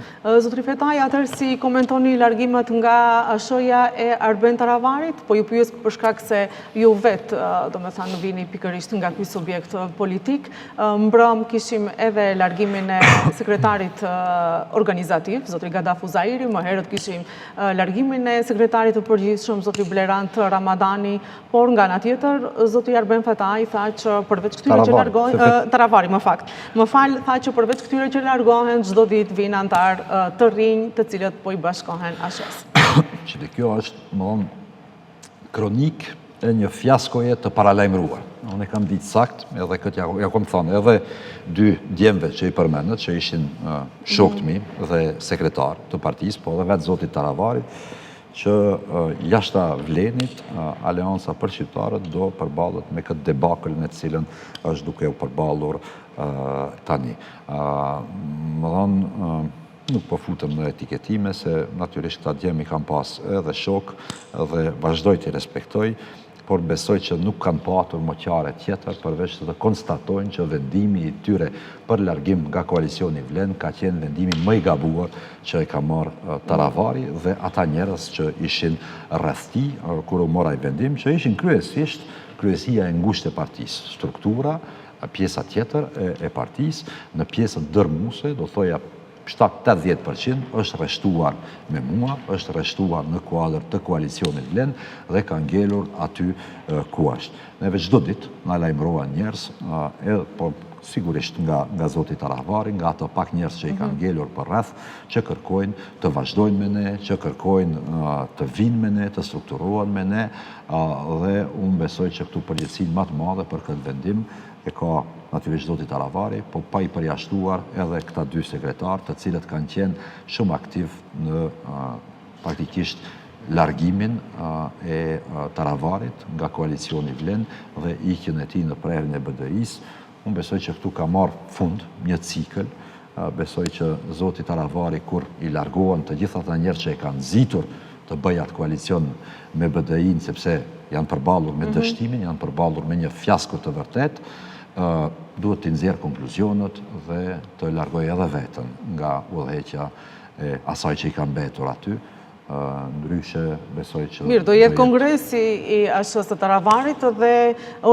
Zotri Fetaj, atër si komentoni largimet nga SH-ja e Arben Taravarit, po ju pyes për shkak se ju vetë, do me thënë, vini pikërisht nga ky subjekt politik, mbrëm kishim edhe largimin e sekretarit organizativ, zotri Gadaf Uzairi, më herët kishim largimin e sekretarit të përgjithshëm, zotri Blerant Ramadani, por nga ana tjetër, zotri Arben Fetaj tha që përveç këtyre që largohen, Taravari, më fal, tha që përveç këtyre që largohen, çdo ditë vinë antar të rinj të cilët po i bashkohen ASH-s. Që kjo është, më thonë, kronik e një fiaskoje të paralajmëruar. Unë e kam ditë sakt, edhe këtë ja kom thonë, edhe 2 djemve që i përmendet, që ishin shokët mi dhe sekretar të partisë, po edhe vetë zotit Taravarit, që jashta Vlenit, Aleanca për Shqiptarët do përballet me këtë debakël në cilën është duke u përballur tani. Më thonë, nuk po futëm në etiketime, se natyrisht këta djemi kam pas edhe shok dhe vazhdoj të respektoj, por besoj që nuk kanë patur moqare tjetër përveç të konstatojnë që vendimi i tyre për largim nga koalicioni Vlen ka qenë vendimi më i gabuar që e ka marrë Taravari dhe ata njerëz që ishin rreth tij kur u mora i vendim, që ishin kryesisht kryesia e ngushtë e partisë, struktura, pjesa tjetër e partisë, në pjesën dërmuese, do thoja 70-80% është rreshtuar me mua, është rreshtuar në kuadër të koalicionit Vlen dhe ka ngelur aty ku është. Neve çdo ditë na lajmërohen njerëz, edhe po sigurisht nga zoti Taravari, nga ato pak njerëz që i kanë ngelur për rreth, që kërkojnë të vazhdojnë me ne, që kërkojnë të vinë me ne, të strukturohen me ne, dhe unë besoj që këtu përgjegjësinë më të madhe për këtë vendim e ka natyrisht zoti Taravari, po pa i përjashtuar edhe këta 2 sekretarë, të cilët kanë qenë shumë aktiv në praktikisht largimin e Taravarit nga koalicioni Vlen dhe ikjen e tij në prerjen e BDI-s. Unë besoj që këtu ka marrë fund një cikël. Besoj që zoti Taravari, kur i largohen të gjitha ata njerëz që e kanë nxitur të bëjë atë koalicion me BDI-n, sepse janë përballur me dështimin, janë përballur me një fiasko të vërtet, duhet të nxjerrë konkluzionet dhe të largojë edhe veten nga udhëheqja e asaj që i ka mbetur aty. Ndryshe besoj që... Mirë, do jetë kongresi i ASH-s të Taravarit dhe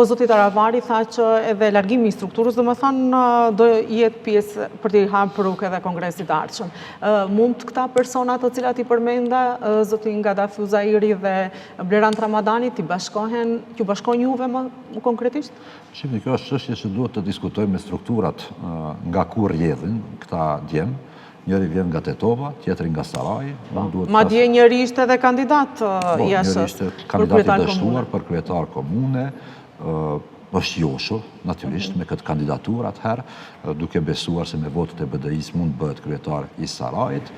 zoti Taravari tha që edhe largimi i strukturës, do më thanë, do jetë pjesë për t'i hapur edhe kongresit të ardhshëm. Mund këta persona të cilat i përmenda, zoti Gadaf Uzairi dhe Blerant Ramadani, t'ju bashkojnë juve më konkretisht? Shqipni, kjo është çështje që duhet të diskutojmë me strukturat nga ku rrjedhin këta djem. Njëri vjen nga Tetova, tjetri nga Saraj. Madje njëri ishte edhe kandidat i ASH-s. Njëri ishte kandidat i dështuar për kryetar komune, është joshur, natyrisht, me këtë kandidatur atëherë, duke besuar se me votët e BDI-s mund bëhet kryetar i Sarajit.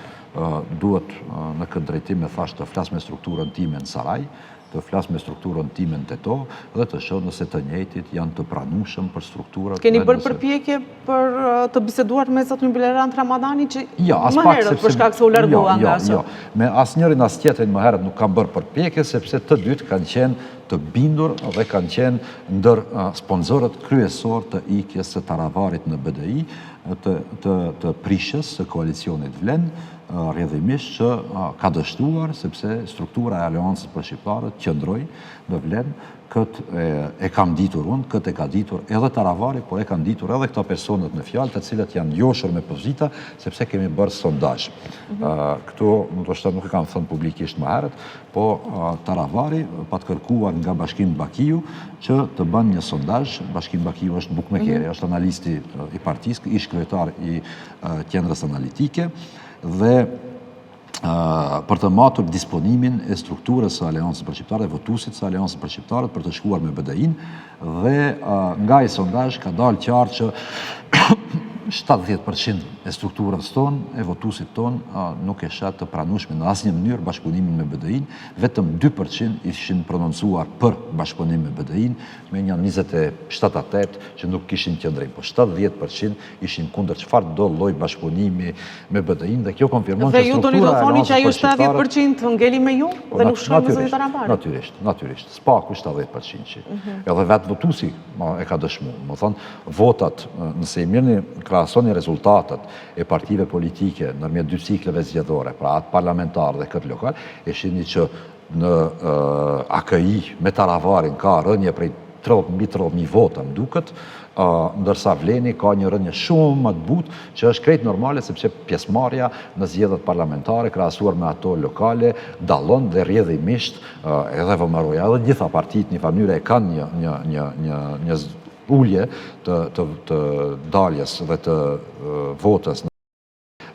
Duhet në këtë drejtim me thash të flas me strukturën time në Saraj, të flas me strukturën time në Tetov dhe të shoh nëse të njëjtit janë të pranueshëm për strukturat. Keni bërë përpjekje për të biseduar me zotin Blerant Ramadani që më herët për shkak se u largua nga ASH? Jo, me asnjërin as tjetrin më herët nuk kam bërë përpjekje sepse të dytë kanë qenë të bindur dhe kanë qenë ndër sponsorët kryesor të ikjes së Taravarit në BDI, të prishjes së koalicionit Vlen, rrjedhimisht që ka dështuar sepse struktura e Aleancës për Shqiptarët qëndroi në Vlen. Këtë e kam ditur unë, këtë e ka ditur edhe Taravari, por e kanë ditur edhe këta personët në fjalë, të cilët janë njohur me pozita, sepse kemi bërë sondazh. Këtu ndoshta nuk e kam thënë publikisht më herët, po Taravari pa të kërkuar nga Bashkimi Bakiu që të bën një sondazh. Bashkimi Bakiu është bukmekeri, është analisti i partisë, ish kryetar i qendrës analitike. dhe për të matur disponimin e strukturës së Aleancës për Shqiptarët, votuesit së Aleancës për Shqiptarët për të shkuar me BDI-n, dhe nga i sondazh ka dalë qartë që 70% e strukturës tonë, e votuesit tonë, nuk e shet të pranueshme në asnjë mënyrë bashkëpunimin me BDI-n, vetëm 2% ishin prononcuar për bashkëpunim me BDI-n, me një 27-8 që nuk kishin qëndrim, po 70% ishin kundër çfarë do lloj bashkëpunimi me BDI-n, dhe kjo konfirmon që struktura e thoni që ajo Aleancës për 70% ngeli me ju dhe nuk shkojnë me zërit arabare. Natyrisht, spaku 70%. Edhe vetë votuesi e ka dëshmuar. Më thonë, votat, nëse i mirëni krahasoni rezultatet e partive politike nërmjet dy cikleve zgjedhore, pra atë parlamentar dhe këtë lokal, e shihni që në AKI me Taravarin ka rënje prej 30.000 vota më duket, ndërsa Vleni ka një rënje shumë më të butë, që është krejt normale sepse pjesëmarrja në zgjedhjet parlamentare krahasuar me ato lokale dallon dhe rrjedhimisht edhe VMRO-ja edhe gjitha partitë në mënyrë e kanë një ullje të daljes dhe të votës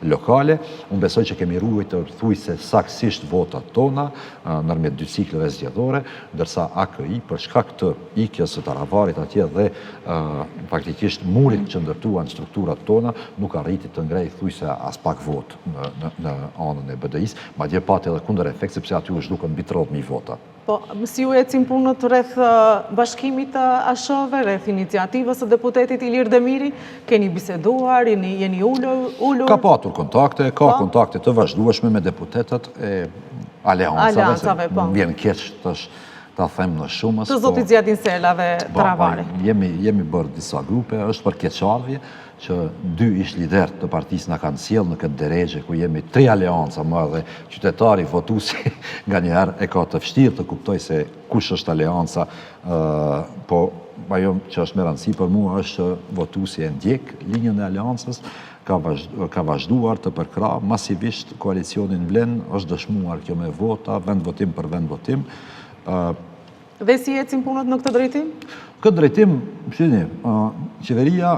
lokale. Unë besoj që kemi ruajtur thuajse saktësisht votat tona nërmjet dy cikleve zgjedhore, ndërsa AKI për shkak të ikjes së Taravarit atje dhe faktikisht murit që ndërtuan strukturat tona nuk arriti të ngrejë thuajse as pak vot në anën e BDI-s, madje pati edhe kundër efekt sepse aty u zhdukën mbi 30.000 vota. Po, si ju ecin punët rreth bashkimit të ASH-ve, rreth iniciativës së deputetit Ilir Demiri, keni biseduar, jeni ullur? Ka patur kontakte, kontakte të vazhdueshme me deputetët e aleancave, vjen keq ta them në shumës. Të zotit Zjadin Sela dhe Taravari. Jemi bërë disa grupe, është për keqardhje që 2 ish lider të partisë na kanë sjellë në këtë drejtë ku jemi 3 aleanca më dhe qytetari votuesi nga njëherë e ka të vështirë të kuptoj se kush është aleanca, po ajo që është më rëndësi për mua është që votuesi e ndjek linjën e aleancës, ka vazhduar të përkrah masivisht koalicionin Vlen, është dëshmuar kjo me vota, vend votim për vend votim. Dhe si ecin punët në këtë drejtim? Këtë drejtim, qeveria,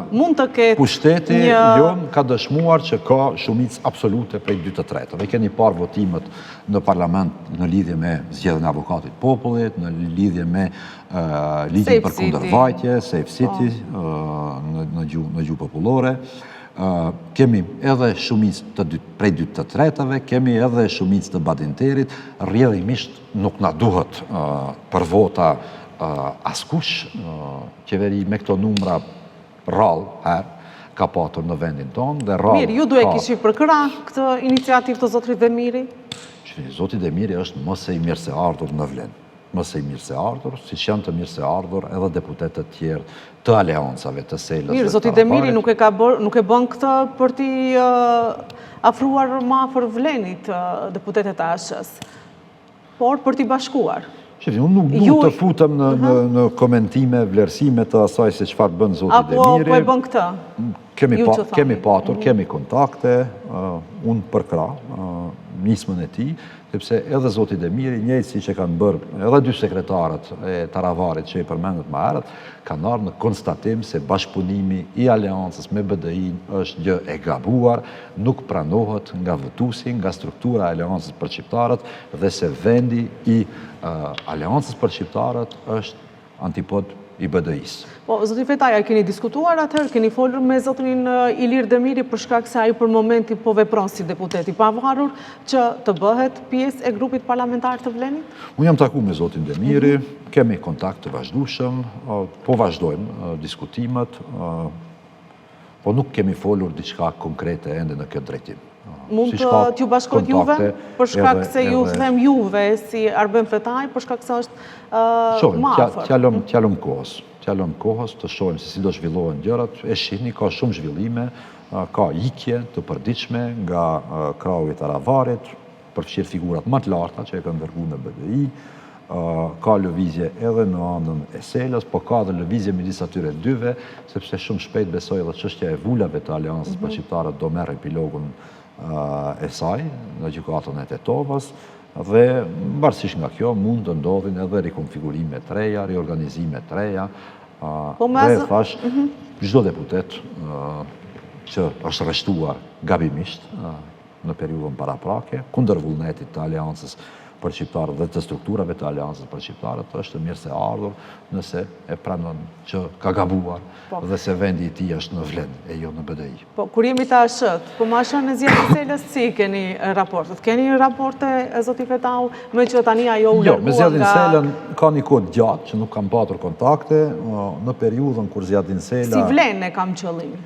pushteti jonë ka dëshmuar që ka shumicë absolute prej 2/3. Dhe keni parë votimet në parlament në lidhje me zgjedhjen e avokatit popullit, në lidhje me ligjin për kundërvajtje, Safe City, në gjuhë popullore. Kemi edhe shumicë prej 2/3, kemi edhe shumicë të badinterit, rrjedhimisht nuk na duhet për vota askush. Qeveri me këto numra rrallë herë ka patur në vendin tonë dhe rrallë. Mirë, ju duhet kishi përkrah këtë iniciativë të zotit Demiri? Zoti Demiri është mëse i mirë se ardhur në Vlen. Mëse i mirë se ardhur, si që janë të mirë se ardhur edhe deputetet tjerë të aleancave, të Selës. Mirë, zoti Demiri nuk e bën këtë për t'i afruar më afër Vlenit deputetet e ASH-s, por për t'i bashkuar. Unë nuk du të futem në komentime, vlerësime të asaj se çfarë bën zoti Demiri. Apo e bën këtë? Kemi patur, kemi kontakte, unë përkrah nismën e tij, sepse edhe zoti Demiri, njëjtë si që kanë bërë edhe 2 sekretarët e Taravarit që i përmendët më herët, kanë ardhur në konstatim se bashkëpunimi i aleancës me BDI-n është gjë e gabuar, nuk pranohet nga votuesi, nga struktura e aleancës për shqiptarët dhe se vendi i aleancës për shqiptarët është antipod i BDI-s. Po, zoti Fetaja, keni diskutuar atëherë, keni folur me zotin Ilir Demiri për shkak se ai për momenti po vepron si deputet i pavarur që të bëhet pjesë e grupit parlamentar të Vlenit? Unë jam takuar me zotin Demiri, kemi kontakt të vazhdueshëm, po vazhdojmë diskutimet, po nuk kemi folur diçka konkrete ende në këtë drejtim. Mund t'ju bashkojt juve, për shkak se ju them juve si Arben Fetaj, për shkak se është më afër. Qjalëm kohës të shohim se si do zhvillohen gjërat, e shihni ka shumë zhvillime, ka ikje të përditshme nga krahu i Taravarit, përfshirë figurat më të larta që e kanë dërguar në BDI, ka lëvizje edhe në anën e Selës, po ka edhe lëvizje midis atyre dyve, sepse shumë shpejt besoj edhe çështja e vulave të aleancës për shqiptarët do merr epilogun e saj në gjykatën e Tetovës dhe varësisht nga kjo mund të ndodhin edhe rikonfigurime të reja, riorganizime të reja dhe thash çdo deputet që është rreshtuar gabimisht në periudhën paraprake, kundër vullnetit të aleancës për shqiptarët dhe të strukturave të aleancës për shqiptarët, është mirë se ardhur nëse e pranon që ka gabuar dhe se vendi i tij është në Vlend e jo në BDI. Po, kur jemi të ashët, po ma shënë në zjetë Selës, si keni raportet? Keni raporte, zoti Fetau, me që tani ajo u Jo, me largua Zjadin nga... Selën ka një kohë gjatë që nuk kam patur kontakte, në periudhën kur Zjadin Sela... Si Vlen e kam qëllim?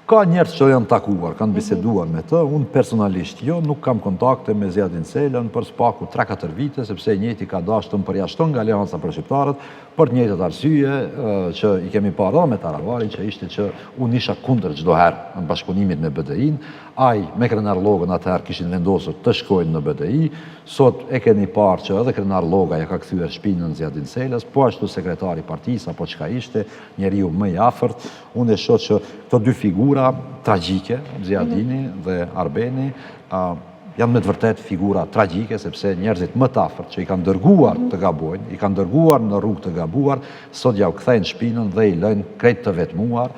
Ka njerëz që janë takuar, kanë biseduar me të, unë personalisht jo, nuk kam kontakte me Zjadin Selën për spaku 3-4 vite, sepse njëti ka dashur të më përjashton nga Aleanca për Shqiptarët, për njëjtët arsye që i kemi parë edhe me Taravarin, që ishte që unë isha kundër çdo herë në bashkëpunimin me BDI-n, ai me krenar Llogën atëherë kishin vendosur të shkojnë në BDI, sot e keni parë që edhe krenar Lloga ja ka kthyer shpinën Zjadin Selës, po ashtu sekretari i partisë apo çka ishte, njeriu më i afërt, unë e shoh që këto dy figura tragjike, Zjadini dhe Arbeni, janë me të vërtet figura tragjike, sepse njerëzit më të afërt që i kanë dërguar të gabojnë, i kanë dërguar në rrugë të gabuar, sot ja u kthejnë shpinën dhe i lënë krejt të vetmuar,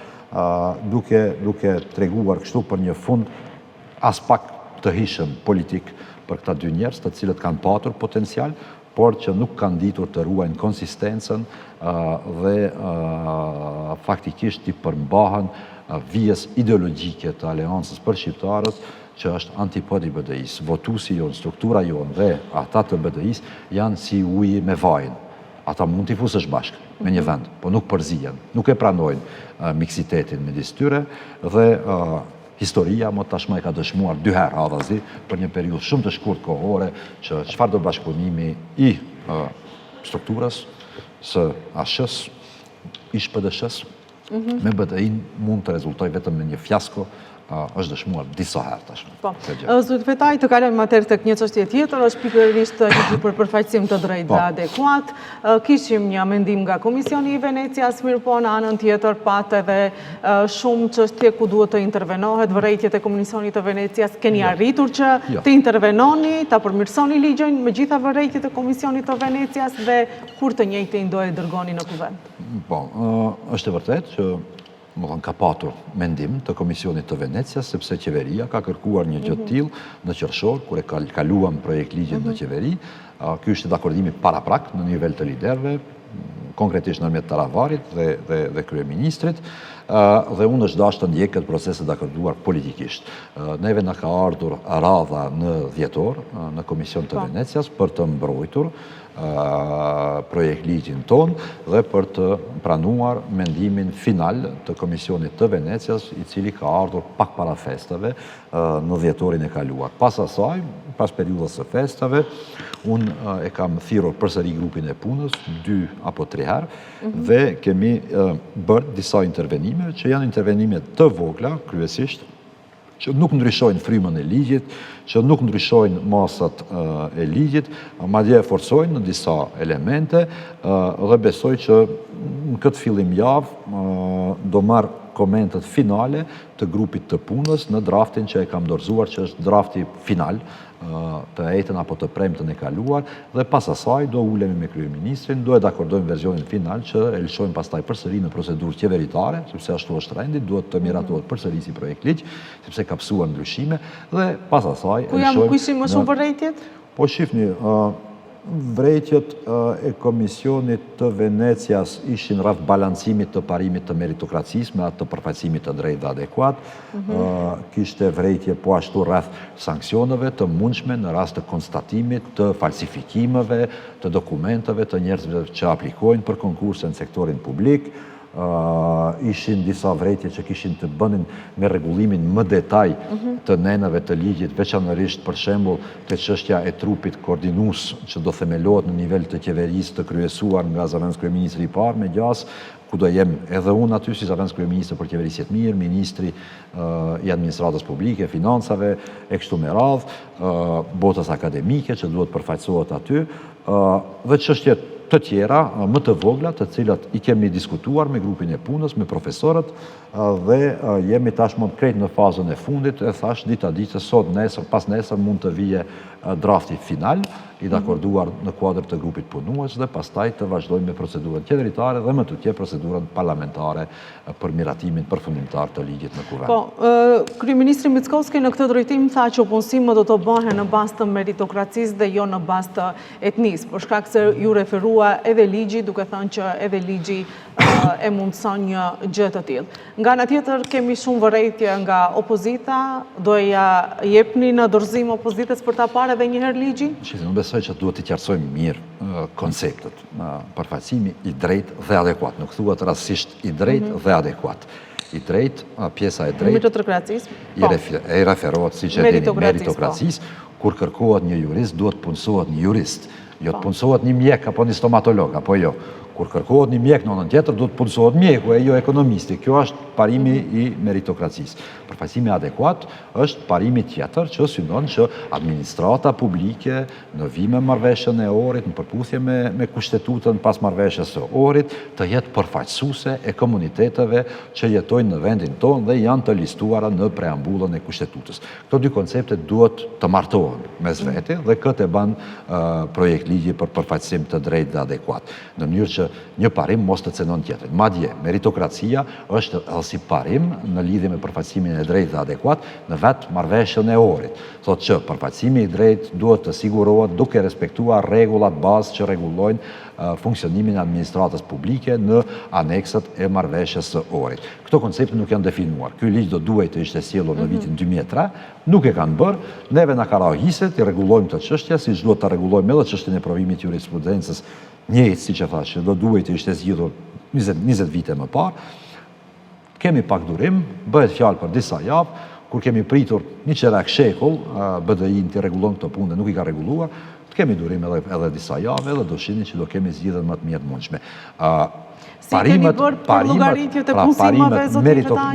duke treguar kështu për një fund as pak të hishëm politik për këta dy njerëz, të cilët kanë patur potencial, por që nuk kanë ditur të ruajnë konsistencën dhe faktikisht i përmbahen vijës ideologjike të Aleancës për Shqiptarët, që është antipodi BDI-s. Votuesi jonë, struktura jonë dhe ata të BDI-s janë si uji me vajin. Ata mund t'i fusësh bashkë me një vend, po nuk përzihen, nuk e pranojnë miksitetin midis tyre dhe historia më tashmë e ka dëshmuar 2 herë radhazi për një periudhë shumë të shkurtë kohore që çfarëdo bashkëpunimi i strukturës së ASH-s, i SPDSH-s me BDI-n mund të rezultojë vetëm në një fiasko, është dëshmuar disa herë tashmë. Po, zoti Fetaj, të kalojmë atëherë tek një çështje tjetër, është pikërisht ligji për përfaqësim të drejtë dhe adekuat. Kishim një mendim nga Komisioni i Venecias, mirë po në anën tjetër pat edhe shumë çështje ku duhet të intervenohet, vërejtjet e Komisionit të Venecias, keni arritur që të intervenoni, ta përmirësoni ligjin me gjitha vërejtjet e Komisionit të Venecias dhe kur të njëjtin do e dërgoni në kuvend? Po, është e vërtet që ka patur mendim të Komisionit të Venecias, sepse qeveria ka kërkuar një gjë të tillë në qershor, kur e kaluam projekt ligjin në qeveri. Ky ishte dakordimi paraprak në nivel të liderëve, konkretisht ndërmjet Taravarit dhe kryeministrit, dhe unë është dashur të ndjek këtë proces të dakorduar politikisht. Neve na ka ardhur radha në dhjetor në Komision të Venecias për të mbrojtur projekt ligjin ton dhe për të pranuar mendimin final të Komisionit të Venecias, i cili ka ardhur pak para festave në dhjetorin e kaluar. Pas asaj, pas periudhës së festave, unë e kam thirrur përsëri grupin e punës 2 apo 3 herë dhe kemi bërë disa intervenime që janë intervenime të vogla kryesisht, që nuk ndryshojnë frymën e ligjit, që nuk ndryshojnë masat e ligjit, madje e forcojnë në disa elemente dhe besoj që në këtë fillim javë do marr komentet finale të grupit të punës në draftin që e kam dorëzuar, që është drafti final të ejtën apo të premtën e kaluar, dhe pas asaj do ulemi me kryeministrin, do e dakordojmë versionin final që e lëshojmë pastaj përsëri në procedurë qeveritare, sepse ashtu është rendi, duhet të miratohet përsëri si projekt ligj, sepse ka pësuar ndryshime, dhe pas asaj Ku ishim më shumë vërejtjet? Po shifni, vrejtjet e Komisionit të Venecias ishin rreth balancimit të parimit të meritokracisë me atë të përfaqësimit të drejtë dhe adekuat. Kishte vrejtje po ashtu rreth sanksioneve të mundshme në rast të konstatimit të falsifikimeve, të dokumenteve të njerëzve që aplikojnë për konkurse në sektorin publik. Ishin disa vrejtje që kishin të bënin me rregullimin më detaj të nenave të ligjit, veçanërisht për shembull te çështja e trupit koordinues që do themelohet në nivel të qeverisë, të kryesuar nga zëvendës kryeministri i parë me gjas, ku do jem edhe unë aty si zëvendës kryeministër për qeverisje të mirë, ministri i administratës publike, financave, e kështu me radhë, botës akademike që duhet përfaqësohet aty, dhe çështjet të tjera, më të vogla, të cilat i kemi diskutuar me grupin e punës, me profesorët, dhe jemi tashmë krejt në fazën e fundit, e thash dita ditës sot, nesër, pas nesër mund të vije drafti final, i dakorduar në kuadër të grupit punues dhe pastaj të vazhdojmë me procedurën qeveritare dhe më tutje procedurën parlamentare për miratimin përfundimtar të ligjit në kuvend. Po, Kryeministri Mickoski në këtë drejtim tha që punësimet do të bëhen në bazë të meritokracisë dhe jo në bazë të etnisë, për shkak se ju referua edhe ligji, duke thënë që edhe ligji e mundëson një gjë të tillë. Nga ana tjetër kemi shumë vërejtje nga opozita, doja jepni në dorëzim opozitës për ta parë edhe një herë ligjin? Unë besoj që duhet të qartësojmë mirë konceptet. Përfaqësimi i drejtë dhe adekuat. Nuk thuhet rastësisht i drejtë dhe adekuat. I drejtë, pjesa e drejtë i referohet, siç e dini, meritokracisë. Kur kërkohet një jurist, duhet punësohet një jurist. Jo të punësohet një mjek apo një stomatolog, apo jo. Kur kërkohet një mjek në anën tjetër, duhet punësohet mjeku, e jo ekonomisti. Kjo është parimi i meritokracisë. Përfaqësimi adekuat është parimi tjetër që synon që administrata publike në vijim me marrëveshjen e Ohrit, në përputhje me kushtetutën pas marrëveshjes së Ohrit, të jetë përfaqësuese e komuniteteve që jetojnë në vendin tonë dhe janë të listuara në preambullën e kushtetutës. Këto dy koncepte duhet të martohen mes vete dhe këtë e ban projekt ligji për përfaqësim të drejtë dhe adekuat. Në mënyrë që një parim mos të cenon tjetrin. Madje, meritokracia është edhe si parim në lidhje me përfaqësimin e drejtë dhe adekuat në vetë marrëveshjen e Ohrit. Thotë që përfaqësimi i drejtë duhet të sigurohet duke respektuar rregullat bazë që rregullojnë funksionimin e administratës publike në aneksat e marrëveshjes së Ohrit. Këto koncepte nuk janë definuar. Ky ligj do duhej të ishte sjellur në vitin 2003, nuk e kanë bërë, neve na ka rahiset, i rregullojmë këtë çështje, siç duhet ta rregullojmë edhe çështjen e provimit jurisprudencës, njëjtë siç e thash, që do duhej të ishte zgjidhur 20 vite më parë. Kemi pak durim, bëhet fjalë për disa javë, kur kemi pritur një çerek shekull, BDI-n të rregullon këtë punë, nuk i ka rregulluar, kemi durim edhe disa javë, edhe do shihni që do kemi zgjidhjen më të mirë të mundshme.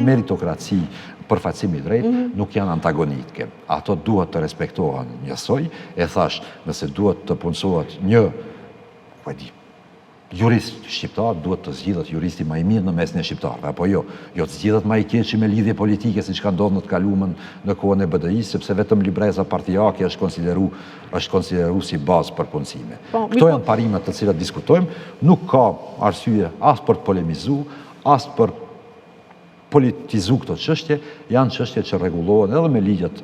Meritokraci, përfaqësimi i drejtë nuk janë antagonike. Ato duhet të respektohen njësoj. E thash, nëse duhet të punësohet një jurist shqiptar, duhet të zgjidhet juristi më i mirë në mesin e shqiptarëve, apo jo. Jo të zgjidhet më i keqi me lidhje politike, siç ka ndodhur në të kaluamën në kohën e BDI-s, sepse vetëm libreza partijake është konsideruar si bazë për punësime. Këto janë parimet të cilat diskutojmë, nuk ka arsye as për të polemizuar, as për politizu këto çështje, janë çështje që rregullohen edhe me ligjet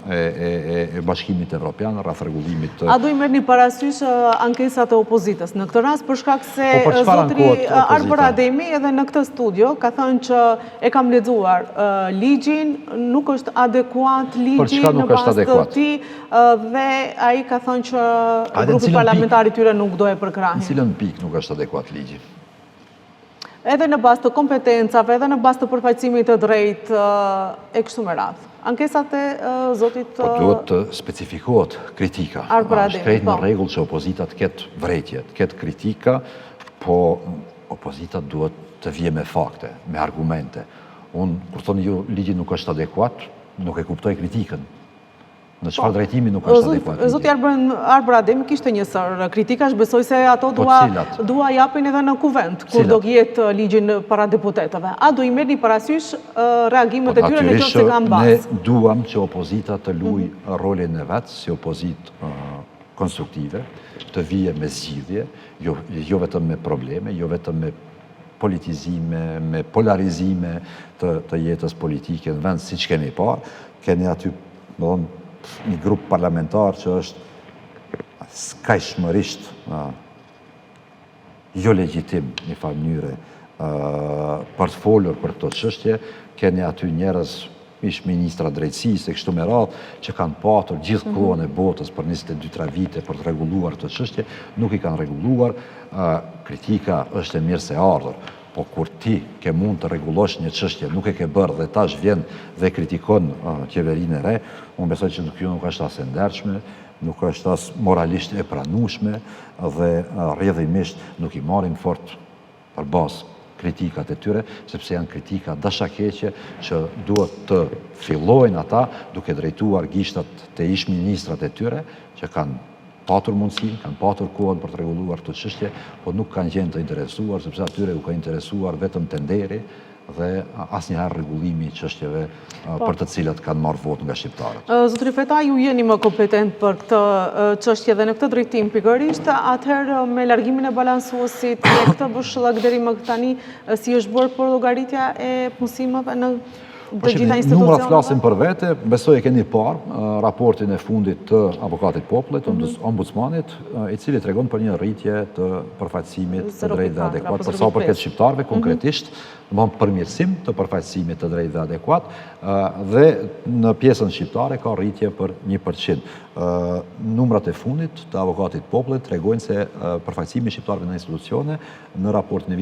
e Bashkimit Evropian rreth rregullimit të... A do i merrni parasysh ankesat e opozitës? Në këtë rast, për shkak se zotri Arber Ademi edhe në këtë studio ka thënë që e kam lexuar ligjin, nuk është adekuat ligji në bazë të tij dhe ai ka thënë që grupi parlamentar i tyre nuk do e përkrahin. Në cilën pikë nuk është adekuat ligji? Edhe në bazë të kompetencave, edhe në bazë të përfaqësimit të drejtë e kështu me radhë. Ankesat e zotit... Po duhet të specifikohet kritika. Është krejt në rregull që opozita të ketë vrejtje, të ketë kritika, po opozita duhet të vije me fakte, me argumente. Unë, kur thonë ju ligji nuk është adekuat, nuk e kuptoj kritikën. Në çfarë drejtimi nuk është adekuat. Zoti Arber Ademi kishte një sër kritikash, besoj se ato dua japin edhe në kuvend, kur do jetë ligjin para deputetëve. A do i merrni parasysh reagimet e tyre në qoftë se kanë bazë? Ne duam që opozita të luajë rolin e vet si opozitë konstruktive, të vijë me zgjidhje, jo vetëm me probleme, jo vetëm me politizime, me polarizime të jetës politike në vend siç kemi parë. Keni aty, një grup parlamentar që është skajshmërisht jo legjitim një farë mënyre për të folur për këto çështje. Keni aty njerëz, ish ministra drejtësisë e kështu me radhë, që kanë patur gjithë kohën e botës për 22-23 vite për të rregulluar këtë çështje, nuk i kanë rregulluar. Kritika është e mirë se ardhur. Po kur ti ke mund të rregullosh një çështje, nuk e ke bërë dhe tash vjen dhe kritikon qeverinë e re, unë besoj që kjo nuk është as e ndershme, nuk është as moralisht e pranueshme dhe rrjedhimisht nuk i marrin fort për bazë kritikat e tyre, sepse janë kritika dashakeqe që duhet të fillojnë ata duke drejtuar gishtat të ish ministrat e tyre, që kanë patur mundësin, kanë patur kohën për të rregulluar këtë çështje, po nuk kanë qenë të interesuar, sepse atyre u ka interesuar vetëm tenderi dhe asnjëherë rregullimi i çështjeve për të cilat kanë marrë votë nga shqiptarët. Zotëri Feta, ju jeni më kompetent për këtë çështje dhe në këtë drejtim pikërisht, atëherë me largimin e balansuesit, këtë bëshëllak deri më tani, si është bërë për llogaritja e punësimeve në të gjitha institucioneve? Numrat flasin për vete, besoj e keni parë raportin e fundit të Avokatit Popullit, ombudsmanit, i cili tregon për një rritje të përfaqësimit të drejtë dhe adekuat, për sa i përket shqiptarëve konkretisht, përmirësim të përfaqësimit të drejtë dhe adekuat, dhe në pjesën shqiptare ka rritje për 1%. Numrat e fundit të Avokatit Popullit tregojnë se përfaqësimi i shqiptarëve në institucione në raportin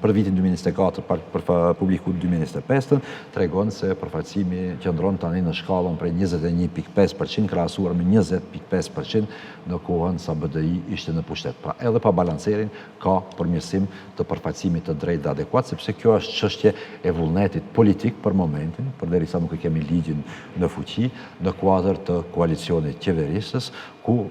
për vitin 2024 për publikuar 2025 tregon se përfaqësimi qëndron tani në shkallën prej 21.5% krahasuar me 20.5% në kohën sa BDI ishte në pushtet. Pra edhe pa balancerin ka përmirësim të përfaqësimit të drejtë dhe adekuat, sepse kjo është çështje e vullnetit politik për momentin, përderisa nuk e kemi ligjin në fuqi, në kuadër të koalicionit qeverisës, ku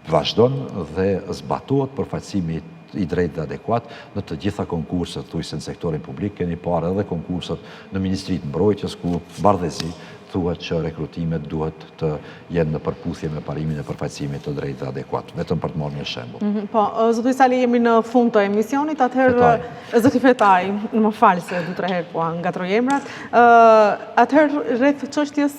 vazhdon dhe zbatohet përfaqësimi i drejtë dhe adekuat në të gjitha konkurset, thuajse në sektorin publik, keni parë edhe konkurset në Ministritë Mbrojtjes, ku bardhëzi thuhet që rekrutimet duhet të jenë në përputhje me parimin e përfaqësimit të drejtë dhe adekuat, vetëm për të marrë një shembull. Po, zotëri Sali, jemi në fund të emisionit, atëherë zotëri Fetaj, më falë se 2-3 herë po ngatroj emrat, atëherë rreth çështjes,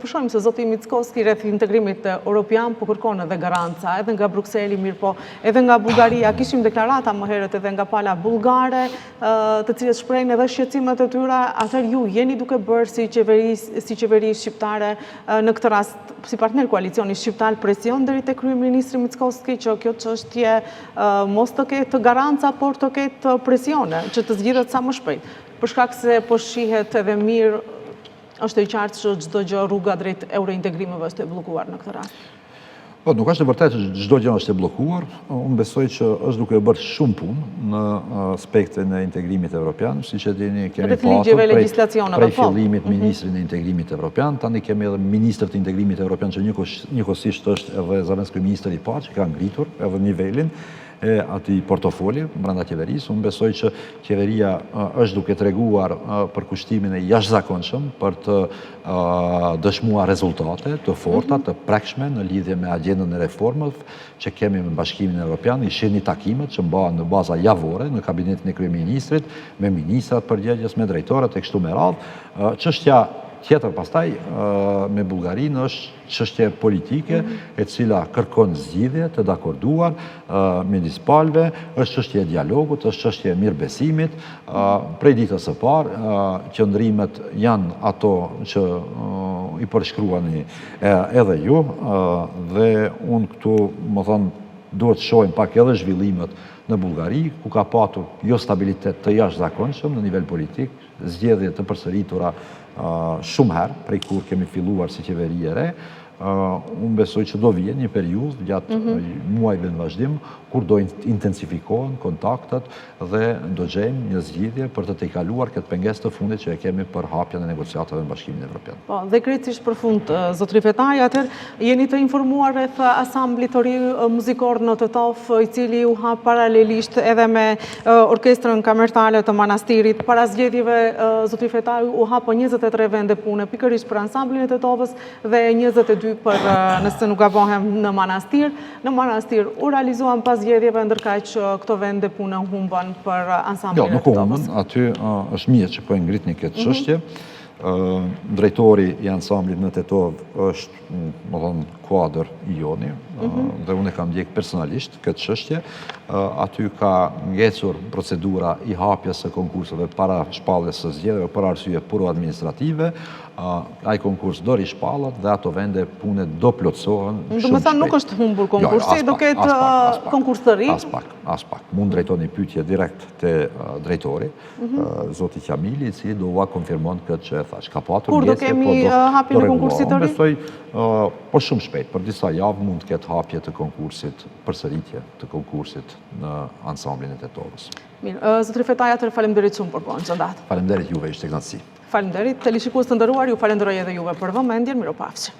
përshojmë se zoti Mickoski rreth integrimit europian po kërkon edhe garanca, edhe nga Brukseli, mirë po, edhe nga Bullgaria, kishim deklarata më herët edhe nga pala bullgare, të cilët shprehin edhe shqetësimet e tyre, atëherë ju jeni duke bërë si qeveri shqiptare në këtë rast, si partner koalicioni shqiptar, presion deri te kryeministri Mickoski që kjo çështje mos të ketë garanca, por të ketë presione, që të zgjidhet sa më shpejt. Për shkak se po shihet edhe mirë, është e qartë që çdo gjë rruga drejt eurointegrimeve është e bllokuar në këtë rast. Po, nuk është e vërtetë që çdo gjë është e bllokuar. Unë besoj që është duke bërë shumë punë në aspektin e integrimit evropian, siç e dini, kemi pasur prej fillimit ministrin e integrimit evropian, tani kemi edhe ministër të integrimit evropian që njëkohësisht është edhe zakonski kryeministri i parë që ka ngritur edhe nivelin e atij portofoli brenda qeverisë. Unë besoj që qeveria është duke treguar për kushtimin e jashtëzakonshëm për të dëshmuar rezultate të forta, të prekshme në lidhje me agjendën e reformave që kemi me Bashkimin Evropian. Ishin takimet që mbahen në baza javore në kabinetin e kryeministrit, me ministrat përgjegjës, me drejtorët e kështu me radhë. Çështja tjetër pastaj me Bullgarinë është çështje politike e cila kërkon zgjidhje të dakorduar midis palëve, është çështje e dialogut, është çështje e mirëbesimit. Prej ditës së parë qëndrimet janë ato që i përshkruani edhe ju, dhe unë këtu më thonë duhet të shohim pak edhe zhvillimet në Bullgari, ku ka patur jo stabilitet të jashtëzakonshëm në nivel politik, zgjedhje të përsëritura shumë herë, prej kur kemi filluar si qeveri e re. Unë besoj që do vjen një periudhë gjatë muajve në vazhdim, kur do intensifikohen kontaktet dhe do gjejmë një zgjidhje për të tejkaluar këtë pengesë të fundit që e kemi për hapjen e negociatave në Bashkimin Evropian. Po, dhe krejtësisht për fund, zotëri Fetaj, atëherë jeni të informuar rreth asamblit të ri muzikor në Tetov, i cili u hap paralelisht edhe me orkestrën kamertale të manastirit. Para zgjedhjeve, zotëri Fetaj u hapë 23 vende pune, pikërisht për ansamblin e Tetovës dhe 22 për, nëse nuk gabohem, në manastir. Në manastir u realizuan pas zgjedhjeve, ndërkaq që këto vende pune humbën për ansamblin e Tetovës. Jo, nuk humbën, aty është mirë që po e ngritni këtë çështje. Drejtori i ansamblit në Tetov është, më thonë, kuadër i joni, dhe unë e kam ndjek personalisht këtë çështje. Aty ka ngecur procedura i hapjes së konkurseve para shpalljes së zgjedhjeve për arsye puro administrative. Ai konkurs do rishpallet dhe ato vende pune do plotësohen shumë shpejt. Do të thënë nuk është humbur konkursi, do ketë konkurs të ri? As pak. Mund drejtoni pyetje direkt te drejtori, zoti Qamili, i cili do ua konfirmon këtë që e thash. Ka patur kur do kemi hapjen e konkursit të ri? Besoj po shumë shpejt, për disa javë mund të ketë hapje të konkursit, përsëritje të konkursit në ansamblin e Tetovës. Mirë, zotëri Fetaj, atëherë faleminderit shumë për kohën që ndatë. Faleminderit juve, ishte kënaqësi. Faleminderit, televizionistët të nderuar, ju falenderoj edhe juve për vëmendjen, mirupafshim.